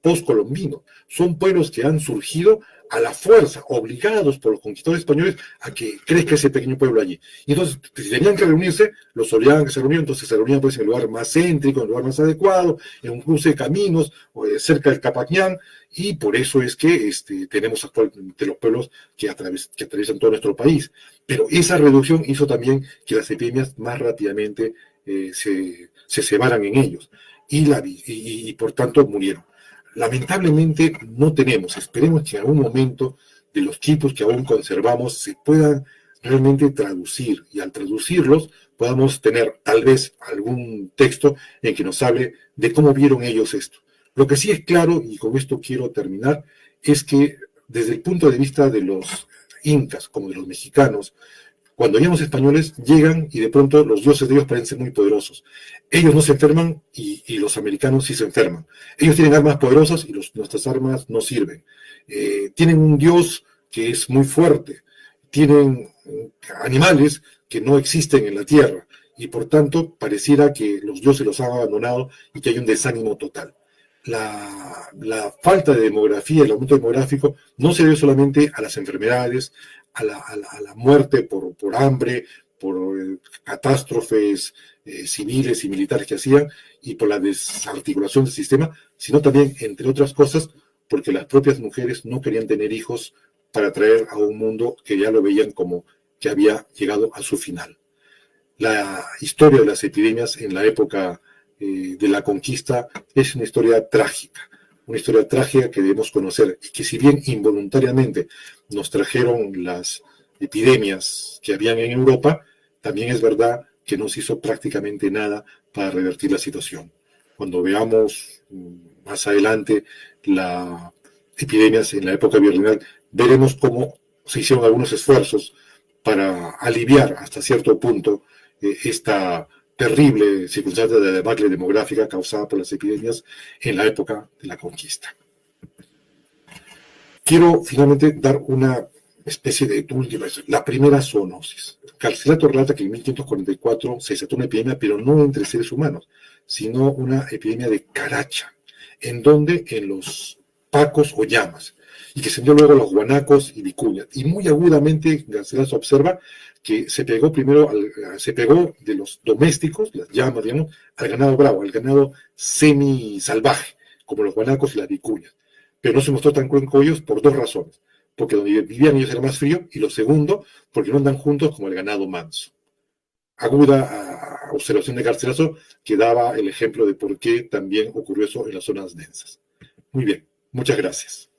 postcolombinos, son pueblos que han surgido a la fuerza, obligados por los conquistadores españoles a que crezca ese pequeño pueblo allí. Y entonces, si tenían que reunirse, los obligaban a que se reunieran, entonces se reunían pues, en el lugar más céntrico, en el lugar más adecuado, en un cruce de caminos, cerca del Capañán, y por eso es que tenemos actualmente los pueblos que atraviesan todo nuestro país. Pero esa reducción hizo también que las epidemias más rápidamente se cebaran en ellos, y por tanto murieron. Lamentablemente no tenemos, esperemos que en algún momento de los tipos que aún conservamos se puedan realmente traducir, y al traducirlos podamos tener tal vez algún texto en que nos hable de cómo vieron ellos esto. Lo que sí es claro, y con esto quiero terminar, es que desde el punto de vista de los incas como de los mexicanos, cuando llegan los españoles, llegan y de pronto los dioses de ellos parecen muy poderosos. Ellos no se enferman y los americanos sí se enferman. Ellos tienen armas poderosas y nuestras armas no sirven. Tienen un dios que es muy fuerte. Tienen animales que no existen en la tierra. Y por tanto, pareciera que los dioses los han abandonado y que hay un desánimo total. La falta de demografía, el aumento demográfico, no se debe solamente a las enfermedades, a la muerte por hambre, por catástrofes civiles y militares que hacían, y por la desarticulación del sistema, sino también, entre otras cosas, porque las propias mujeres no querían tener hijos para traer a un mundo que ya lo veían como que había llegado a su final. La historia de las epidemias en la época de la conquista es una historia trágica que debemos conocer, y que si bien involuntariamente nos trajeron las epidemias que habían en Europa, también es verdad que no se hizo prácticamente nada para revertir la situación. Cuando veamos más adelante las epidemias en la época virreinal, veremos cómo se hicieron algunos esfuerzos para aliviar hasta cierto punto esta terrible circunstancia de debacle demográfica causada por las epidemias en la época de la conquista. Quiero finalmente dar una especie de última, la primera zoonosis. Garcilaso relata que en 1544 se desató una epidemia, pero no entre seres humanos, sino una epidemia de caracha, en los pacos o llamas, y que se dio luego a los guanacos y vicuñas. Y muy agudamente Garcilaso observa que se pegó de los domésticos, las llamas, digamos, al ganado bravo, al ganado semi-salvaje, como los guanacos y las vicuñas. Pero no se mostró tan cruel con ellos por dos razones: porque donde vivían ellos era más frío, y lo segundo, porque no andan juntos como el ganado manso. Aguda observación de Garcilaso, que daba el ejemplo de por qué también ocurrió eso en las zonas densas. Muy bien, muchas gracias.